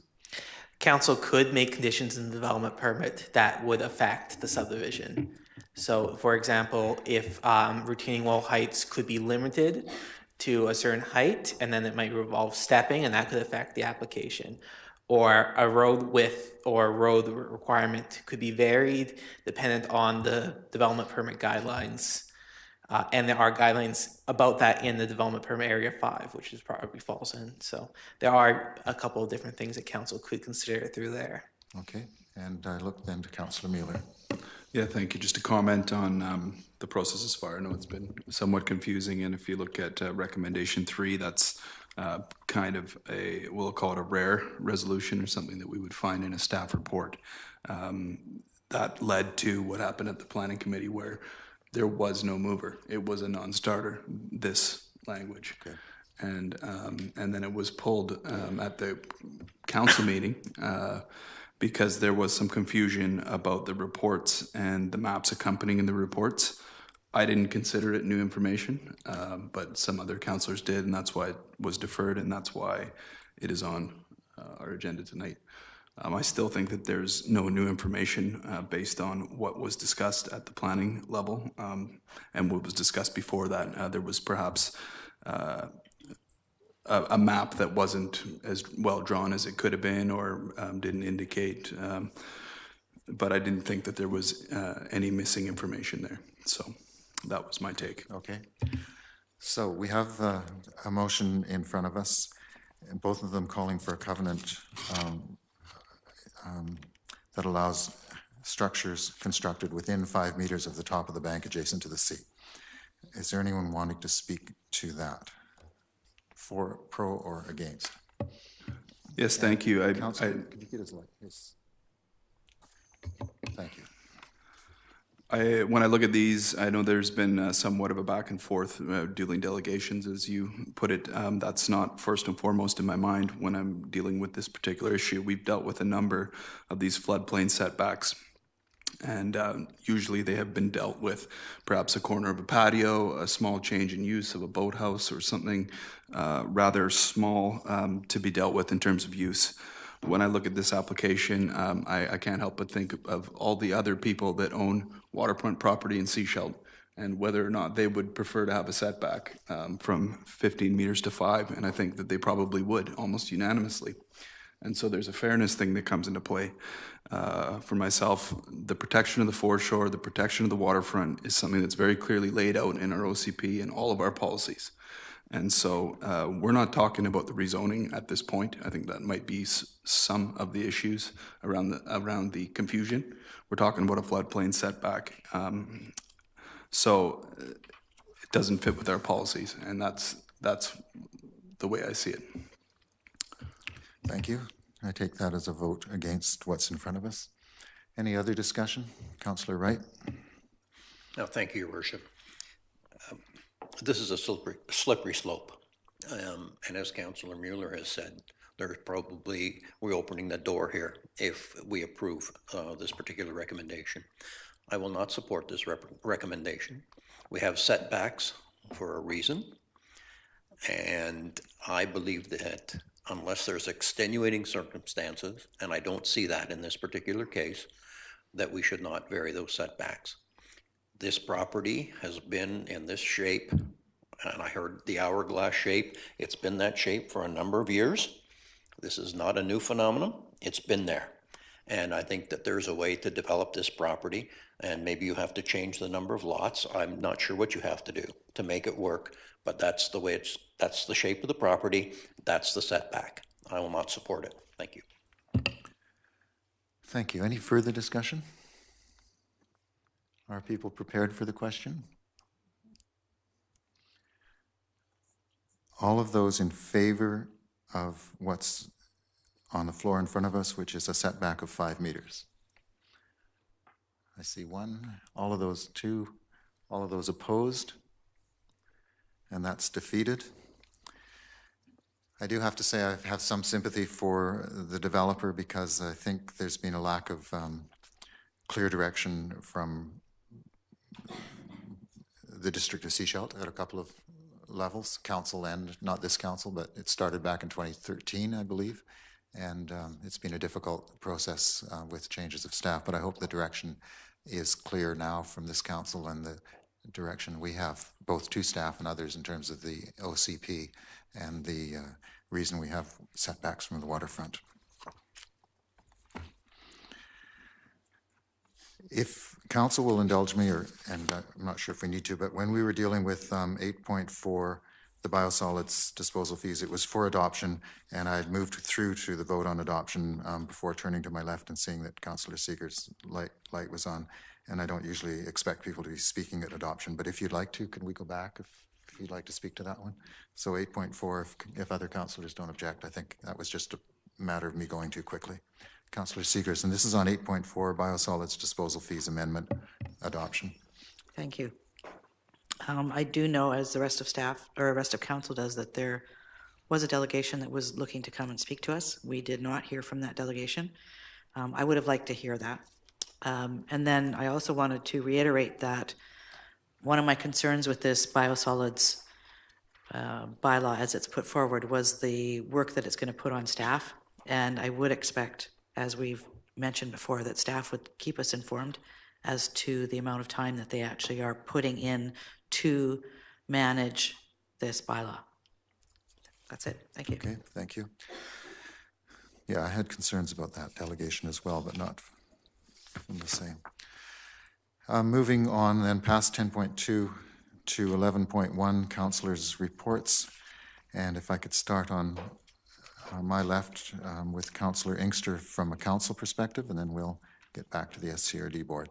[SPEAKER 14] Council could make conditions in the development permit that would affect the subdivision. So, for example, if retaining wall heights could be limited to a certain height, and then it might involve stepping, and that could affect the application. Or a road width or road requirement could be varied dependent on the development permit guidelines. And there are guidelines about that in the development permit area 5, which is probably falls in. So there are a couple of different things that council could consider through there.
[SPEAKER 1] Okay, and I look then to Councillor Mueller.
[SPEAKER 9] Yeah, thank you. Just to comment on the process as far. I know it's been somewhat confusing, and if you look at recommendation 3, that's kind of we'll call it a rare resolution or something that we would find in a staff report. That led to what happened at the planning committee where there was no mover. It was a non-starter, this language. Okay. And then it was pulled at the council meeting because there was some confusion about the reports and the maps accompanying the reports. I didn't consider it new information, but some other councillors did, and that's why it was deferred, and that's why it is on our agenda tonight. I still think that there's no new information based on what was discussed at the planning level and what was discussed before that. There was perhaps a map that wasn't as well drawn as it could have been or didn't indicate, but I didn't think that there was any missing information there. So that was my take.
[SPEAKER 1] Okay. So we have a motion in front of us, and both of them calling for a covenant that allows structures constructed within 5 meters of the top of the bank adjacent to the sea. Is there anyone wanting to speak to that? For, pro, or against?
[SPEAKER 9] Yes, thank you.
[SPEAKER 1] Councillor, could you get his. Thank you.
[SPEAKER 9] When I look at these, I know there's been somewhat of a back and forth dealing delegations, as you put it. That's not first and foremost in my mind when I'm dealing with this particular issue. We've dealt with a number of these floodplain setbacks, and usually they have been dealt with perhaps a corner of a patio, a small change in use of a boathouse, or something rather small to be dealt with in terms of use. When I look at this application, I can't help but think of all the other people that own waterfront property in Sechelt and whether or not they would prefer to have a setback from 15 meters to 5, and I think that they probably would, almost unanimously. And so there's a fairness thing that comes into play. For myself, the protection of the foreshore, the protection of the waterfront is something that's very clearly laid out in our OCP and all of our policies. And so we're not talking about the rezoning at this point. I think that might be some of the issues around the confusion. We're talking about a floodplain setback. So it doesn't fit with our policies, and that's the way I see it.
[SPEAKER 1] Thank you. I take that as a vote against what's in front of us. Any other discussion? Councillor Wright?
[SPEAKER 10] No, thank you, Your Worship. This is a slippery slope. And as Councillor Mueller has said, we're opening the door here if we approve this particular recommendation. I will not support this recommendation. We have setbacks for a reason. And I believe that unless there's extenuating circumstances, and I don't see that in this particular case, that we should not vary those setbacks. This property has been in this shape, and I heard the hourglass shape. It's been that shape for a number of years. This is not a new phenomenon. It's been there. And I think that there's a way to develop this property, and maybe you have to change the number of lots. I'm not sure what you have to do to make it work, but that's the way that's the shape of the property. That's the setback. I will not support it. Thank you.
[SPEAKER 1] Thank you. Any further discussion? Are people prepared for the question? All of those in favor of what's on the floor in front of us, which is a setback of 5 meters? I see one. All of those, 2. All of those opposed? And that's defeated. I do have to say I have some sympathy for the developer because I think there's been a lack of clear direction from the District of Sechelt at a couple of levels, council and not this council, but it started back in 2013, I believe. And it's been a difficult process with changes of staff, but I hope the direction is clear now from this council and the direction we have, both to staff and others in terms of the OCP and the reason we have setbacks from the waterfront. If council will indulge me, and I'm not sure if we need to, but when we were dealing with 8.4, the biosolids disposal fees, it was for adoption, and I had moved through to the vote on adoption before turning to my left and seeing that Councillor Seeger's light was on. And I don't usually expect people to be speaking at adoption, but if you'd like to, can we go back if you'd like to speak to that one? So 8.4, if other councillors don't object, I think that was just a matter of me going too quickly. Councillor Seegers, and this is on 8.4, biosolids disposal fees amendment adoption.
[SPEAKER 6] Thank you. I do know, as the rest of staff or rest of council does, that there was a delegation that was looking to come and speak to us. We did not hear from that delegation. I would have liked to hear that. And then I also wanted to reiterate that one of my concerns with this biosolids bylaw as it's put forward was the work that it's going to put on staff. And I would expect, as we've mentioned before, that staff would keep us informed as to the amount of time that they actually are putting in to manage this bylaw. That's it. Thank you.
[SPEAKER 1] Okay, thank you. Yeah, I had concerns about that delegation as well, but not from the same. Moving on then past 10.2 to 11.1, councillors' reports. And if I could start on my left with Councillor Inkster from a council perspective, and then we'll get back to the SCRD board.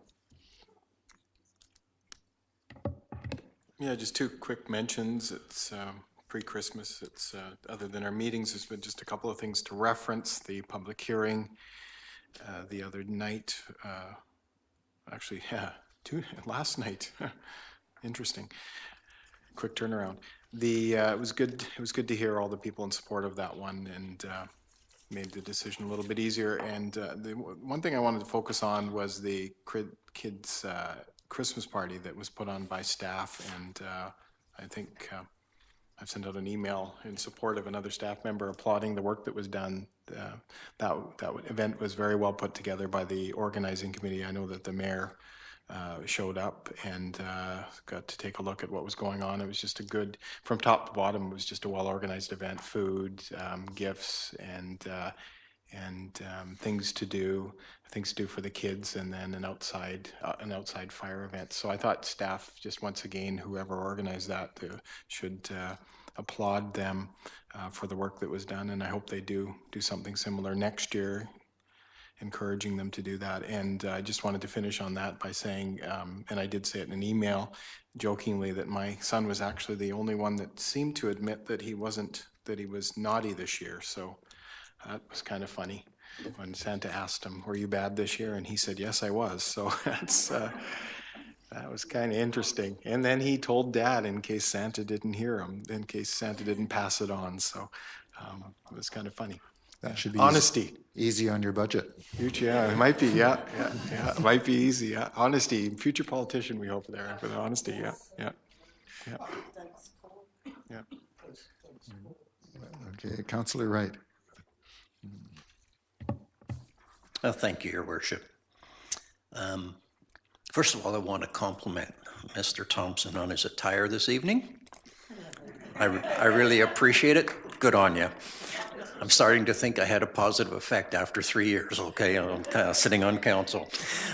[SPEAKER 7] Yeah, just 2 quick mentions. It's pre-Christmas. It's, other than our meetings, there's been just a couple of things to reference. The public hearing the other night, actually, last night. Interesting. Quick turnaround. It was good. It was good to hear all the people in support of that one, and made the decision a little bit easier. And the one thing I wanted to focus on was the kids' Christmas party that was put on by staff, and I think I've sent out an email in support of another staff member applauding the work that was done. That event was very well put together by the organizing committee. I know that the mayor showed up and got to take a look at what was going on. It was just a good, from top to bottom, it was just a well-organized event, food, gifts, and things to do for the kids, and then an outside fire event. So I thought staff, just once again, whoever organized that, should applaud them for the work that was done, and I hope they do something similar next year, encouraging them to do that. And I just wanted to finish on that by saying, and I did say it in an email jokingly, that my son was actually the only one that seemed to admit that he was naughty this year. So that was kind of funny when Santa asked him, "Were you bad this year?" And he said, "Yes, I was." So that was kind of interesting. And then he told Dad in case Santa didn't hear him, in case Santa didn't pass it on. So it was kind of funny.
[SPEAKER 1] That should be
[SPEAKER 7] honesty.
[SPEAKER 1] Easy on your budget.
[SPEAKER 7] Yeah, it might be. Yeah. It might be easy. Yeah, honesty. Future politician, we hope there for the honesty. Yeah.
[SPEAKER 1] Okay, Councillor Wright.
[SPEAKER 10] Thank you, Your Worship. First of all, I want to compliment Mr. Thompson on his attire this evening. I really appreciate it. Good on you. I'm starting to think I had a positive effect after 3 years, okay, sitting on council.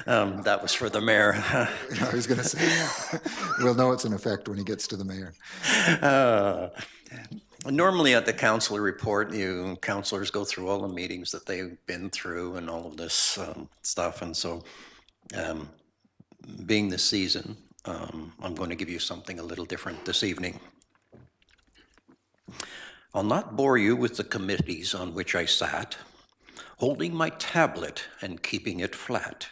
[SPEAKER 10] That was for the mayor.
[SPEAKER 1] I was going to say, we'll know it's an effect when he gets to the mayor.
[SPEAKER 10] Normally at the council report, you councillors go through all the meetings that they've been through and all of this stuff. And so being this season, I'm going to give you something a little different this evening. I'll not bore you with the committees on which I sat, holding my tablet and keeping it flat,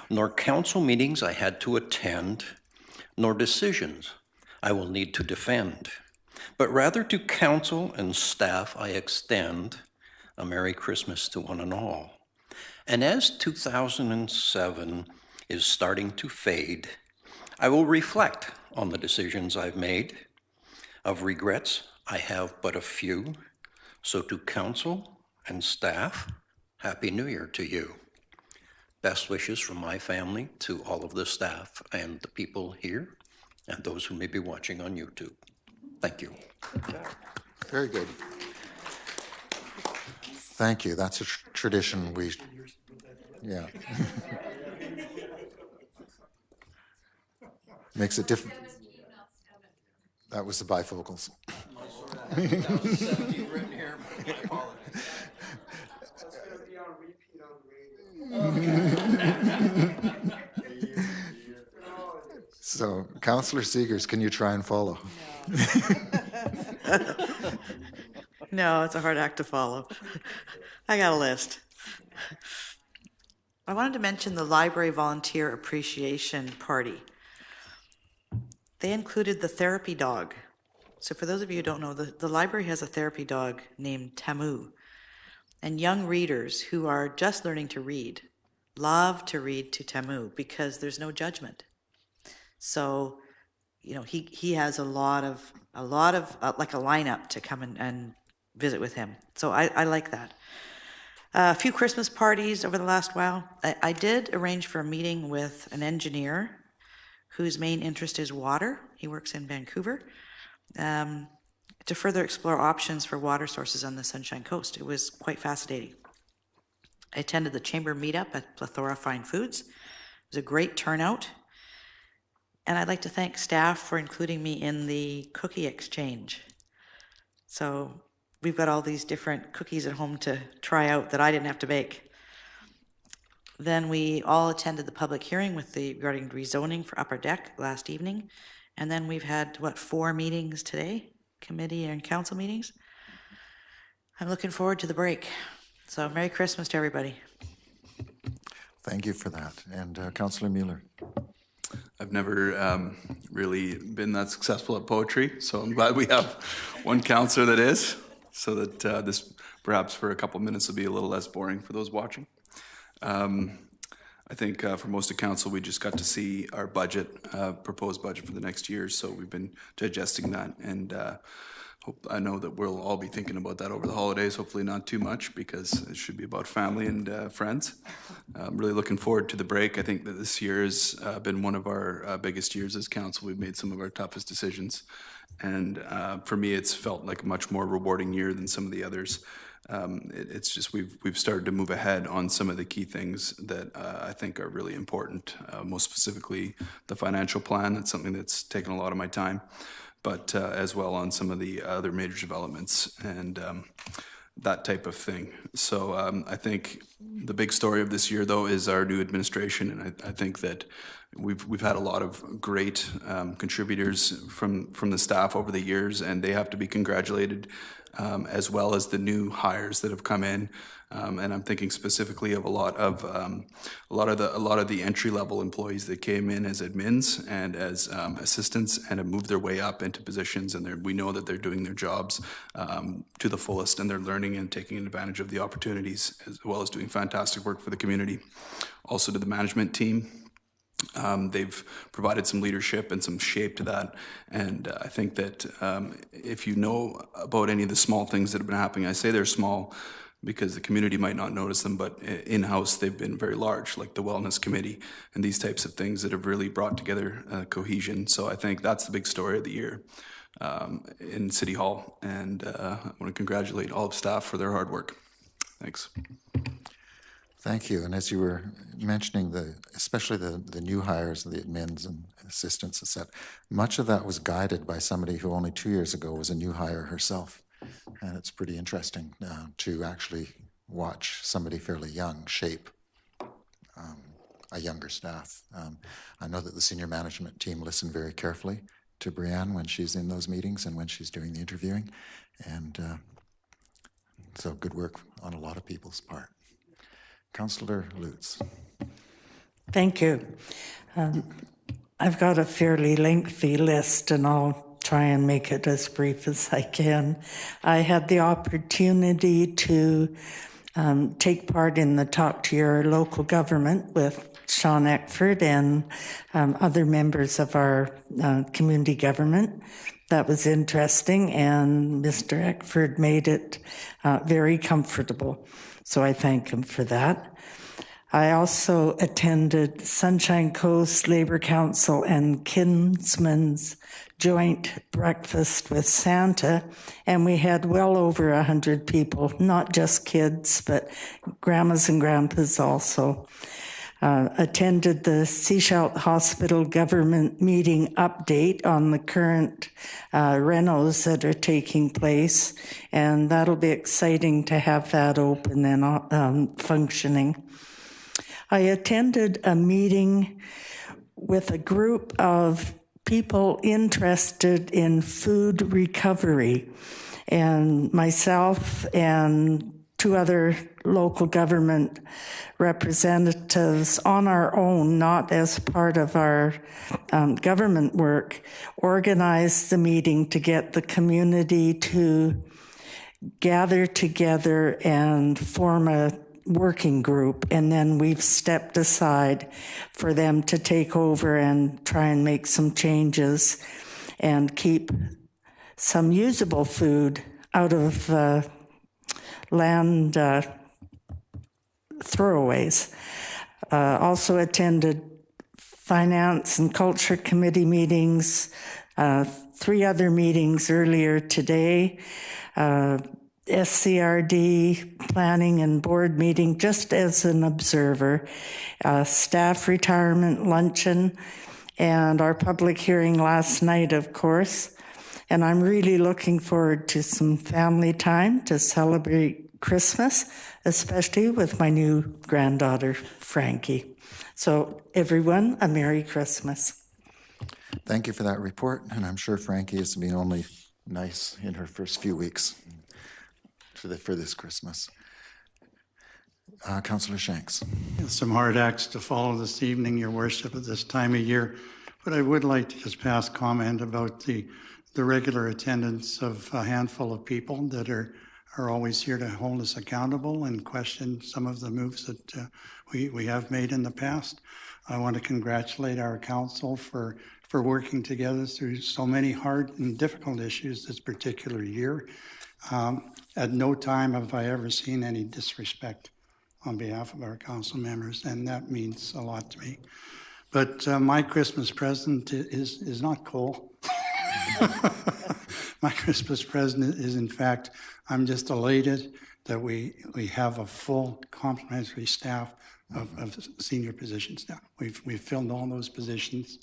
[SPEAKER 10] nor council meetings I had to attend, nor decisions I will need to defend, but rather to council and staff I extend a Merry Christmas to one and all. And as 2007 is starting to fade, I will reflect on the decisions I've made. Of regrets, I have but a few. So to council and staff, Happy New Year to you. Best wishes from my family to all of the staff and the people here and those who may be watching on YouTube. Thank you.
[SPEAKER 1] Very good. Thank you. That's a tradition yeah. Makes it different. That was the bifocals. So, Councillor Seegers, can you try and follow?
[SPEAKER 6] No, it's a hard act to follow. I got a list. I wanted to mention the Library Volunteer Appreciation Party. They included the therapy dog. So for those of you who don't know, the library has a therapy dog named Tamu. And young readers who are just learning to read love to read to Tamu because there's no judgment. So, you know, he has a lot of like a lineup to come and visit with him. So I like that. A few Christmas parties over the last while. I did arrange for a meeting with an engineer whose main interest is water. He works in Vancouver, to further explore options for water sources on the Sunshine Coast. It was quite fascinating. I attended the chamber meetup at Plethora Fine Foods. It was a great turnout. And I'd like to thank staff for including me in the cookie exchange. So we've got all these different cookies at home to try out that I didn't have to bake. Then we all attended the public hearing regarding rezoning for Upper Deck last evening. And then we've had, 4 meetings today? committee and council meetings. I'm looking forward to the break. So Merry Christmas to everybody.
[SPEAKER 1] Thank you for that. And Councillor Mueller.
[SPEAKER 9] I've never really been that successful at poetry, so I'm glad we have one counselor that is, so that this perhaps for a couple minutes will be a little less boring for those watching. I think for most of council, we just got to see our budget, proposed budget for the next year, so we've been digesting that, and I know that we'll all be thinking about that over the holidays, hopefully not too much, because it should be about family and friends. I'm really looking forward to the break. I think that this year has been one of our biggest years as council. We've made some of our toughest decisions, and for me, it's felt like a much more rewarding year than some of the others. It's just we've started to move ahead on some of the key things that I think are really important, most specifically the financial plan. That's something that's taken a lot of my time, but as well on some of the other major developments and that type of thing. So I think the big story of this year, though, is our new administration, and I think that we've had a lot of great contributors from the staff over the years, and they have to be congratulated, as well as the new hires that have come in. And I'm thinking specifically of a lot of the entry-level employees that came in as admins and as assistants and have moved their way up into positions, and we know that they're doing their jobs to the fullest, and they're learning and taking advantage of the opportunities, as well as doing fantastic work for the community. Also to the management team. They've provided some leadership and some shape to that, and I think that if you know about any of the small things that have been happening, I say they're small because the community might not notice them, but in-house they've been very large, like the wellness committee and these types of things that have really brought together cohesion. So I think that's the big story of the year in City Hall, and I want to congratulate all of staff for their hard work. Thanks.
[SPEAKER 1] Thank you. And as you were mentioning, especially the new hires, the admins and assistants, etc., much of that was guided by somebody who only 2 years ago was a new hire herself. And it's pretty interesting to actually watch somebody fairly young shape a younger staff. I know that the senior management team listened very carefully to Brianne when she's in those meetings and when she's doing the interviewing. And so good work on a lot of people's part. Councillor Lutz.
[SPEAKER 11] Thank you. I've got a fairly lengthy list, and I'll try and make it as brief as I can. I had the opportunity to take part in the Talk to Your Local Government with Sean Eckford and other members of our community government. That was interesting, and Mr. Eckford made it very comfortable. So I thank him for that. I also attended Sunshine Coast Labour Council and Kinsman's joint breakfast with Santa, and we had well over 100 people, not just kids, but grandmas and grandpas also. Attended the Sechelt Hospital government meeting update on the current renos that are taking place, and that'll be exciting to have that open and functioning. I attended a meeting with a group of people interested in food recovery, and myself and 2 other local government representatives on our own, not as part of our government work, organized the meeting to get the community to gather together and form a working group. And then we've stepped aside for them to take over and try and make some changes and keep some usable food out of land throwaways. Also attended Finance and Culture Committee meetings, 3 other meetings earlier today, SCRD planning and board meeting just as an observer, staff retirement luncheon, and our public hearing last night, of course. And I'm really looking forward to some family time to celebrate Christmas, especially with my new granddaughter, Frankie. So everyone, a Merry Christmas.
[SPEAKER 1] Thank you for that report, and I'm sure Frankie is the only nice in her first few weeks for this Christmas. Councillor Shanks.
[SPEAKER 12] Some hard acts to follow this evening, Your Worship, at this time of year, but I would like to just pass comment about the regular attendance of a handful of people that are always here to hold us accountable and question some of the moves that we have made in the past. I want to congratulate our council for working together through so many hard and difficult issues this particular year. At no time have I ever seen any disrespect on behalf of our council members, and that means a lot to me. But my Christmas present is not coal. My Christmas present is, in fact, I'm just elated that we have a full complementary staff of senior positions now. We've filled all those positions,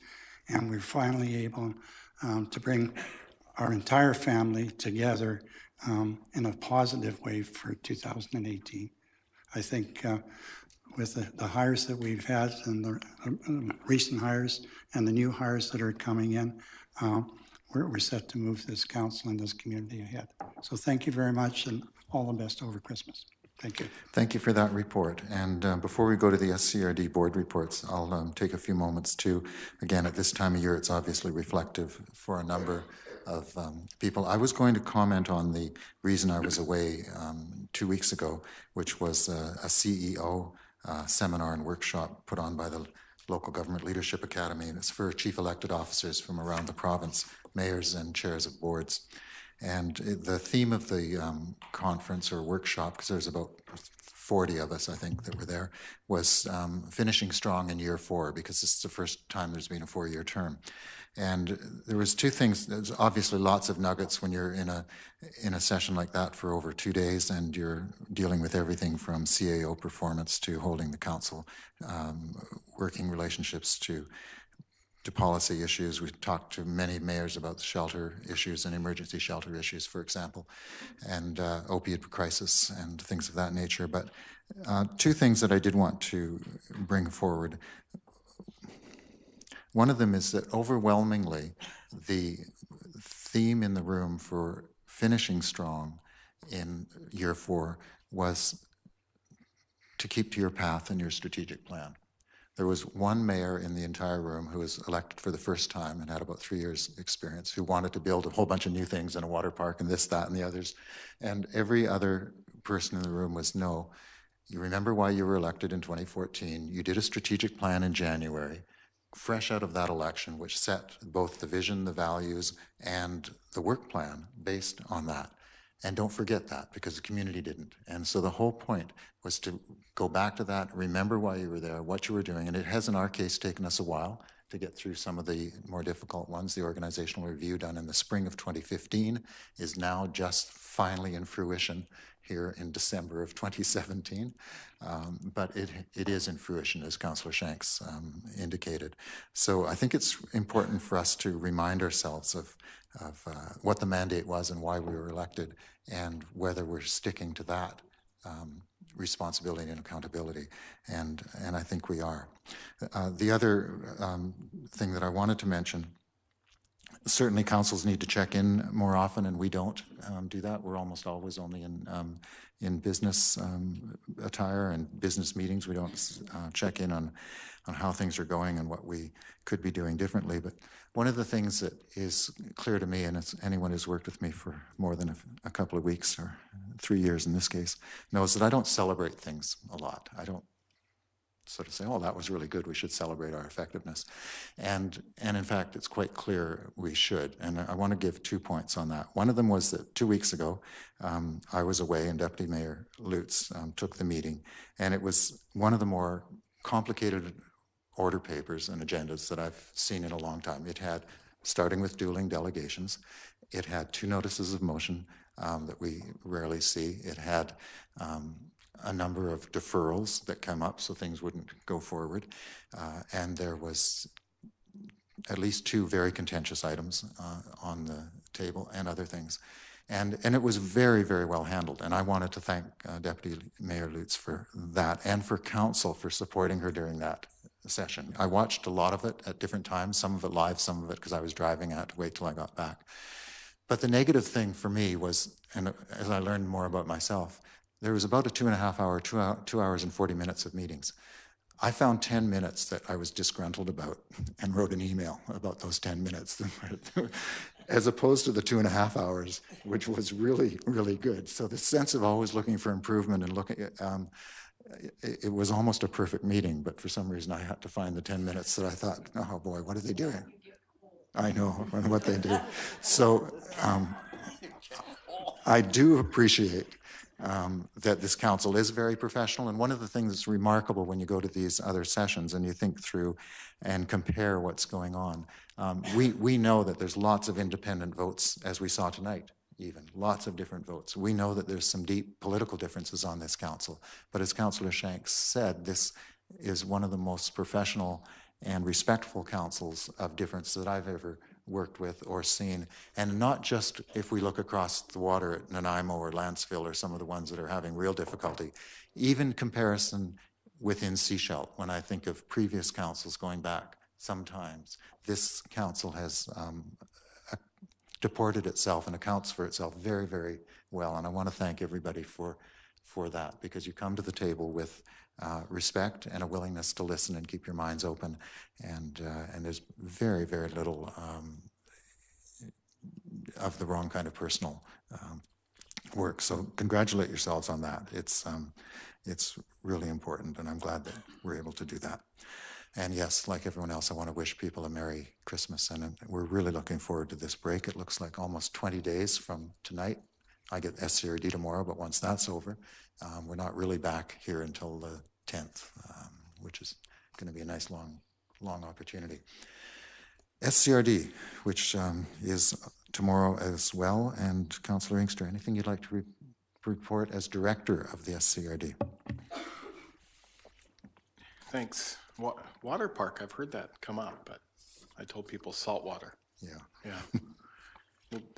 [SPEAKER 12] and we're finally able to bring our entire family together in a positive way for 2018. I think with the hires that we've had and the recent hires and the new hires that are coming in, we're set to move this council and this community ahead. So thank you very much, and all the best over Christmas. Thank you.
[SPEAKER 1] Thank you for that report. And before we go to the SCRD board reports, I'll take a few moments to, again, at this time of year, it's obviously reflective for a number of people. I was going to comment on the reason I was away 2 weeks ago, which was a CEO seminar and workshop put on by the Local Government Leadership Academy, and it's for chief elected officers from around the province, mayors and chairs of boards. And the theme of the conference or workshop, because there's about 40 of us, I think, that were there, was finishing strong in year 4, because this is the first time there's been a 4-year term. And there was 2 things. There's obviously lots of nuggets when you're in a session like that for over 2 days, and you're dealing with everything from CAO performance to holding the council, working relationships to policy issues. We talked to many mayors about the shelter issues and emergency shelter issues, for example, and opioid crisis and things of that nature. But 2 things that I did want to bring forward. One of them is that overwhelmingly the theme in the room for finishing strong in year 4 was to keep to your path and your strategic plan. There was one mayor in the entire room who was elected for the first time and had about 3 years experience, who wanted to build a whole bunch of new things in a water park and this, that, and the others. And every other person in the room was, no, you remember why you were elected in 2014. You did a strategic plan in January, fresh out of that election, which set both the vision, the values, and the work plan based on that. And don't forget that, because the community didn't. And so the whole point was to go back to that, remember why you were there, what you were doing. And it has, in our case, taken us a while to get through some of the more difficult ones. The organizational review done in the spring of 2015 is now just finally in fruition here in December of 2017. But it is in fruition, as Councillor Shanks indicated. So I think it's important for us to remind ourselves of what the mandate was and why we were elected, and whether we're sticking to that responsibility and accountability, and I think we are. The other thing that I wanted to mention, certainly councils need to check in more often, and we don't do that. We're almost always only in business attire and business meetings. We don't check in on how things are going and what we could be doing differently. But one of the things that is clear to me, and it's anyone who's worked with me for more than a couple of weeks, or 3 years in this case, knows that I don't celebrate things a lot. I don't sort of say, oh, that was really good, we should celebrate our effectiveness. And in fact, it's quite clear we should. And I want to give 2 points on that. One of them was that 2 weeks ago, I was away and Deputy Mayor Lutz took the meeting. And it was one of the more complicated order papers and agendas that I've seen in a long time. It had, starting with dueling delegations, it had 2 notices of motion that we rarely see. It had a number of deferrals that come up so things wouldn't go forward. And there was at least 2 very contentious items on the table and other things. And it was very, very well handled. And I wanted to thank Deputy Mayor Lutz for that, and for council for supporting her during that session. I watched a lot of it at different times, some of it live, some of it because I was driving. I had to wait till I got back. But the negative thing for me was, and as I learned more about myself, there was about a 2.5 hour, 2 hours and 40 minutes of meetings. I found 10 minutes that I was disgruntled about and wrote an email about those 10 minutes, as opposed to the 2.5 hours, which was really, really good. So the sense of always looking for improvement and looking at, it was almost a perfect meeting, but for some reason I had to find the 10 minutes that I thought, oh boy, what are they doing? I know, I wonder what they do. So I do appreciate that this council is very professional. And one of the things that's remarkable when you go to these other sessions and you think through and compare what's going on, we know that there's lots of independent votes, as we saw tonight, even lots of different votes. We know that there's some deep political differences on this council. But as Councillor Shanks said, this is one of the most professional and respectful councils of difference that I've ever worked with or seen. And not just if we look across the water at Nanaimo or Lanceville or some of the ones that are having real difficulty, even comparison within Sechelt. When I think of previous councils going back sometimes, this council has deported itself and accounts for itself very, very well. And I want to thank everybody for that, because you come to the table with respect and a willingness to listen and keep your minds open, and there's very, very little of the wrong kind of personal work. So congratulate yourselves on that. It's really important, and I'm glad that we're able to do that. And yes, like everyone else, I want to wish people a Merry Christmas, and we're really looking forward to this break. It looks like almost 20 days from tonight. I get SCRD tomorrow, but once that's over, we're not really back here until the 10th, which is going to be a nice long opportunity. SCRD, which is tomorrow as well, and Councillor Inkster, anything you'd like to report as director of the SCRD?
[SPEAKER 7] Thanks. Water park, I've heard that come up, but I told people salt water.
[SPEAKER 1] Yeah.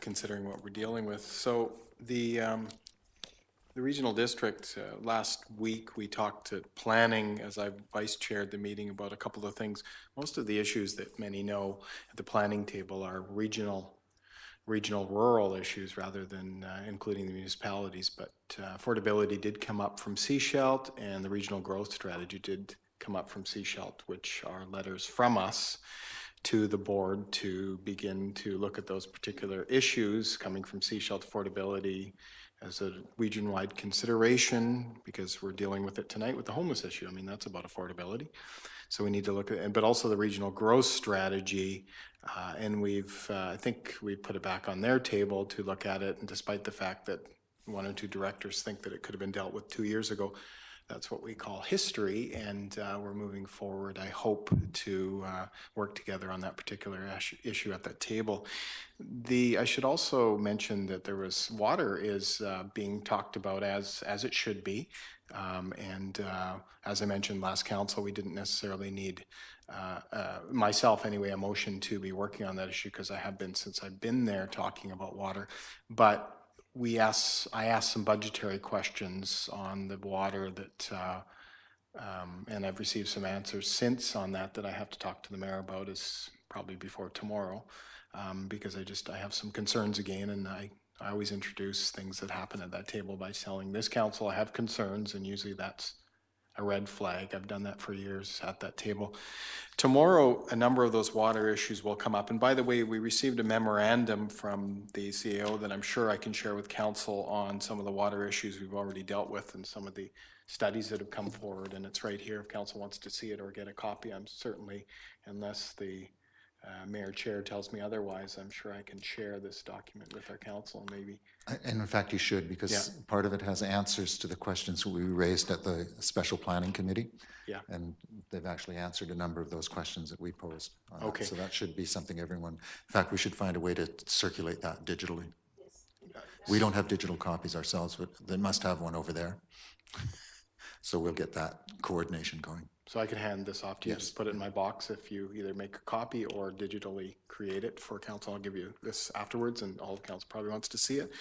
[SPEAKER 7] Considering what we're dealing with. So the regional district, last week we talked to planning as I vice chaired the meeting about a couple of things. Most of the issues that many know at the planning table are regional rural issues rather than including the municipalities, but affordability did come up from Sechelt, and the regional growth strategy did come up from Sechelt, which are letters from us to the board to begin to look at those particular issues coming from Sechelt affordability as a region-wide consideration, because we're dealing with it tonight with the homeless issue. I mean, that's about affordability. So we need to look at it, but also the regional growth strategy. And I think we put it back on their table to look at it. And despite the fact that one or two directors think that it could have been dealt with 2 years ago, that's what we call history, and we're moving forward, I hope, to work together on that particular issue at that table. I should also mention that there was water is being talked about as it should be, and as I mentioned last council, we didn't necessarily need myself anyway a motion to be working on that issue, because I have been since I've been there talking about water, but I asked some budgetary questions on the water that, and I've received some answers since on that I have to talk to the mayor about, is probably before tomorrow, because I have some concerns again, and I always introduce things that happen at that table by telling this council I have concerns, and usually that's a red flag. I've done that for years at that table. Tomorrow, a number of those water issues will come up. And by the way, we received a memorandum from the CAO that I'm sure I can share with council on some of the water issues we've already dealt with and some of the studies that have come forward. And it's right here if council wants to see it or get a copy. I'm certainly, unless the Mayor Chair tells me otherwise, I'm sure I can share this document with our council, maybe.
[SPEAKER 1] And in fact, you should, because part of it has answers to the questions we raised at the Special Planning Committee.
[SPEAKER 7] Yeah.
[SPEAKER 1] And they've actually answered a number of those questions that we posed.
[SPEAKER 7] Okay.
[SPEAKER 1] So that should be something everyone, in fact, we should find a way to circulate that digitally. We don't have digital copies ourselves, but they must have one over there. So we'll get that coordination going.
[SPEAKER 7] So I can hand this off to you,
[SPEAKER 1] Yes.
[SPEAKER 7] just put it in my box if you either make a copy or digitally create it for council. I'll give you this afterwards, and all of council probably wants to see it.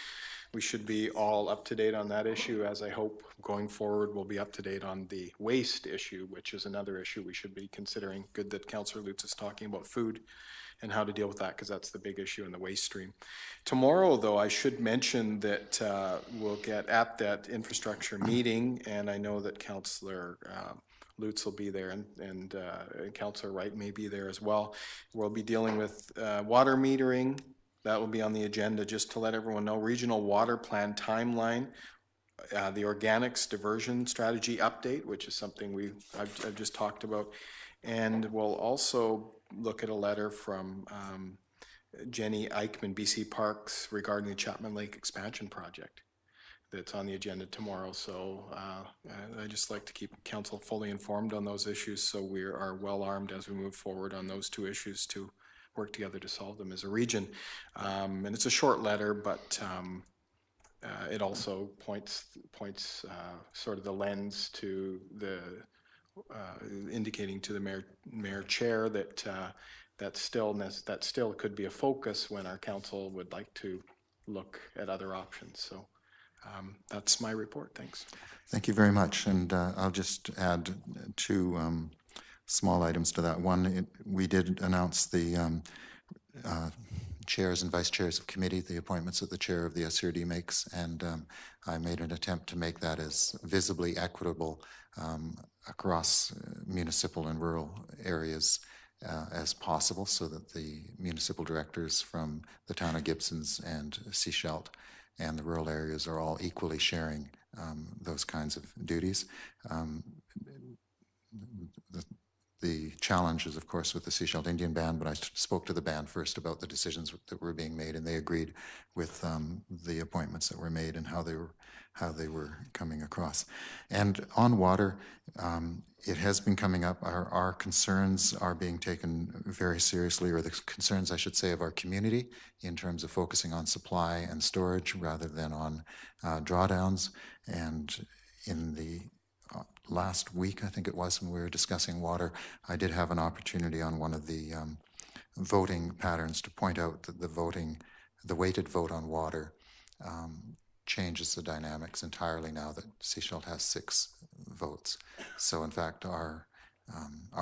[SPEAKER 7] We should be all up to date on that issue, as I hope going forward we'll be up to date on the waste issue, which is another issue we should be considering. Good that Councillor Lutz is talking about food and how to deal with that, because that's the big issue in the waste stream. Tomorrow, though, I should mention that we'll get at that infrastructure meeting, and I know that Councillor Lutz will be there, and Councillor Wright may be there as well. We'll be dealing with water metering. That will be on the agenda, just to let everyone know. Regional water plan timeline, the organics diversion strategy update, which is something I've just talked about. And we'll also look at a letter from Jenny Eichmann, BC Parks, regarding the Chapman Lake expansion project that's on the agenda tomorrow. So I just like to keep council fully informed on those issues, so we are well armed as we move forward on those two issues to work together to solve them as a region. And it's a short letter, but it also points sort of the lens to the indicating to the mayor chair that that still could be a focus when our council would like to look at other options. So that's my report. Thanks.
[SPEAKER 1] Thank you very much. And I'll just add two small items to that. One, we did announce the chairs and vice chairs of committee, the appointments that the chair of the SRD makes, and I made an attempt to make that as visibly equitable across municipal and rural areas as possible, so that the municipal directors from the town of Gibsons and Sechelt and the rural areas are all equally sharing those kinds of duties. The challenge is, of course, with the Sechelt Indian Band, but I spoke to the band first about the decisions that were being made, and they agreed with the appointments that were made and how they were coming across. And on water, it has been coming up. Our concerns are being taken very seriously, or the concerns, I should say, of our community in terms of focusing on supply and storage rather than on drawdowns. And in the last week, I think it was, when we were discussing water, I did have an opportunity on one of the voting patterns to point out that the weighted vote on water changes the dynamics entirely now that Sechelt has 6 votes. So in fact, our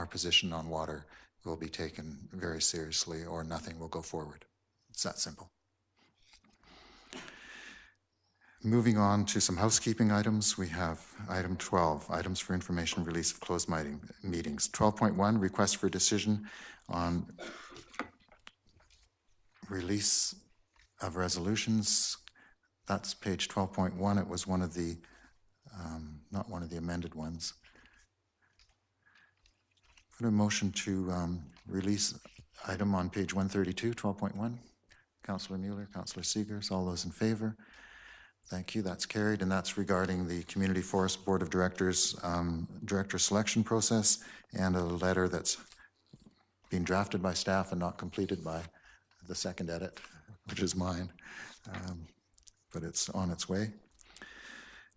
[SPEAKER 1] position on water will be taken very seriously, or nothing will go forward. It's that simple. Moving on to some housekeeping items, we have item 12, items for information release of closed meetings. 12.1, request for decision on release of resolutions. That's page 12.1. It was one of the, not one of the amended ones. Put a motion to release item on page 132, 12.1. Councillor Mueller, Councillor Seegers, all those in favor? Thank you. That's carried, and that's regarding the Community Forest Board of Directors director selection process, and a letter that's being drafted by staff and not completed by the second edit, which is mine, but it's on its way.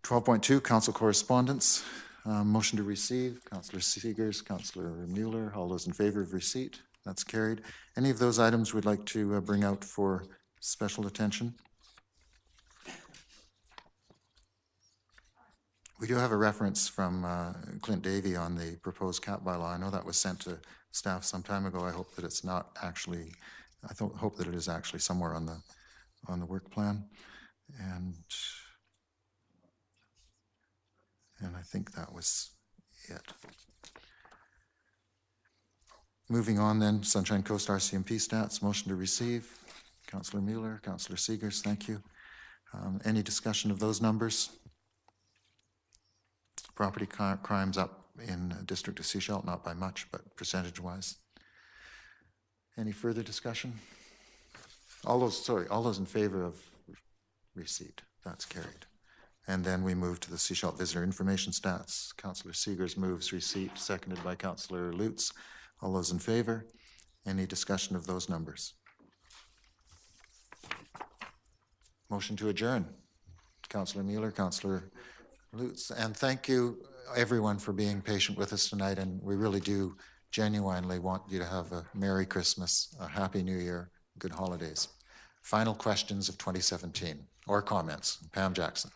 [SPEAKER 1] 12.2, council correspondence. Motion to receive, Councillor Seegers, Councillor Mueller, all those in favor of receipt? That's carried. Any of those items we'd like to bring out for special attention? We do have a reference from Clint Davey on the proposed cap bylaw. I know that was sent to staff some time ago. I hope that it's not actually, hope that it is actually somewhere on the work plan. And I think that was it. Moving on then, Sunshine Coast RCMP stats, motion to receive. Councillor Mueller, Councillor Seegers, thank you. Any discussion of those numbers? Property crimes up in District of Sechelt, not by much, but percentage-wise. Any further discussion? All those in favor of receipt, that's carried. And then we move to the Sechelt Visitor Information Stats. Councillor Seegers moves receipt, seconded by Councillor Lutz. All those in favor? Any discussion of those numbers? Motion to adjourn. Councillor Mueller, Councillor Lutz, and thank you everyone for being patient with us tonight, and we really do genuinely want you to have a Merry Christmas, a Happy New Year, good holidays. Final questions of 2017 or comments? Pam Jackson.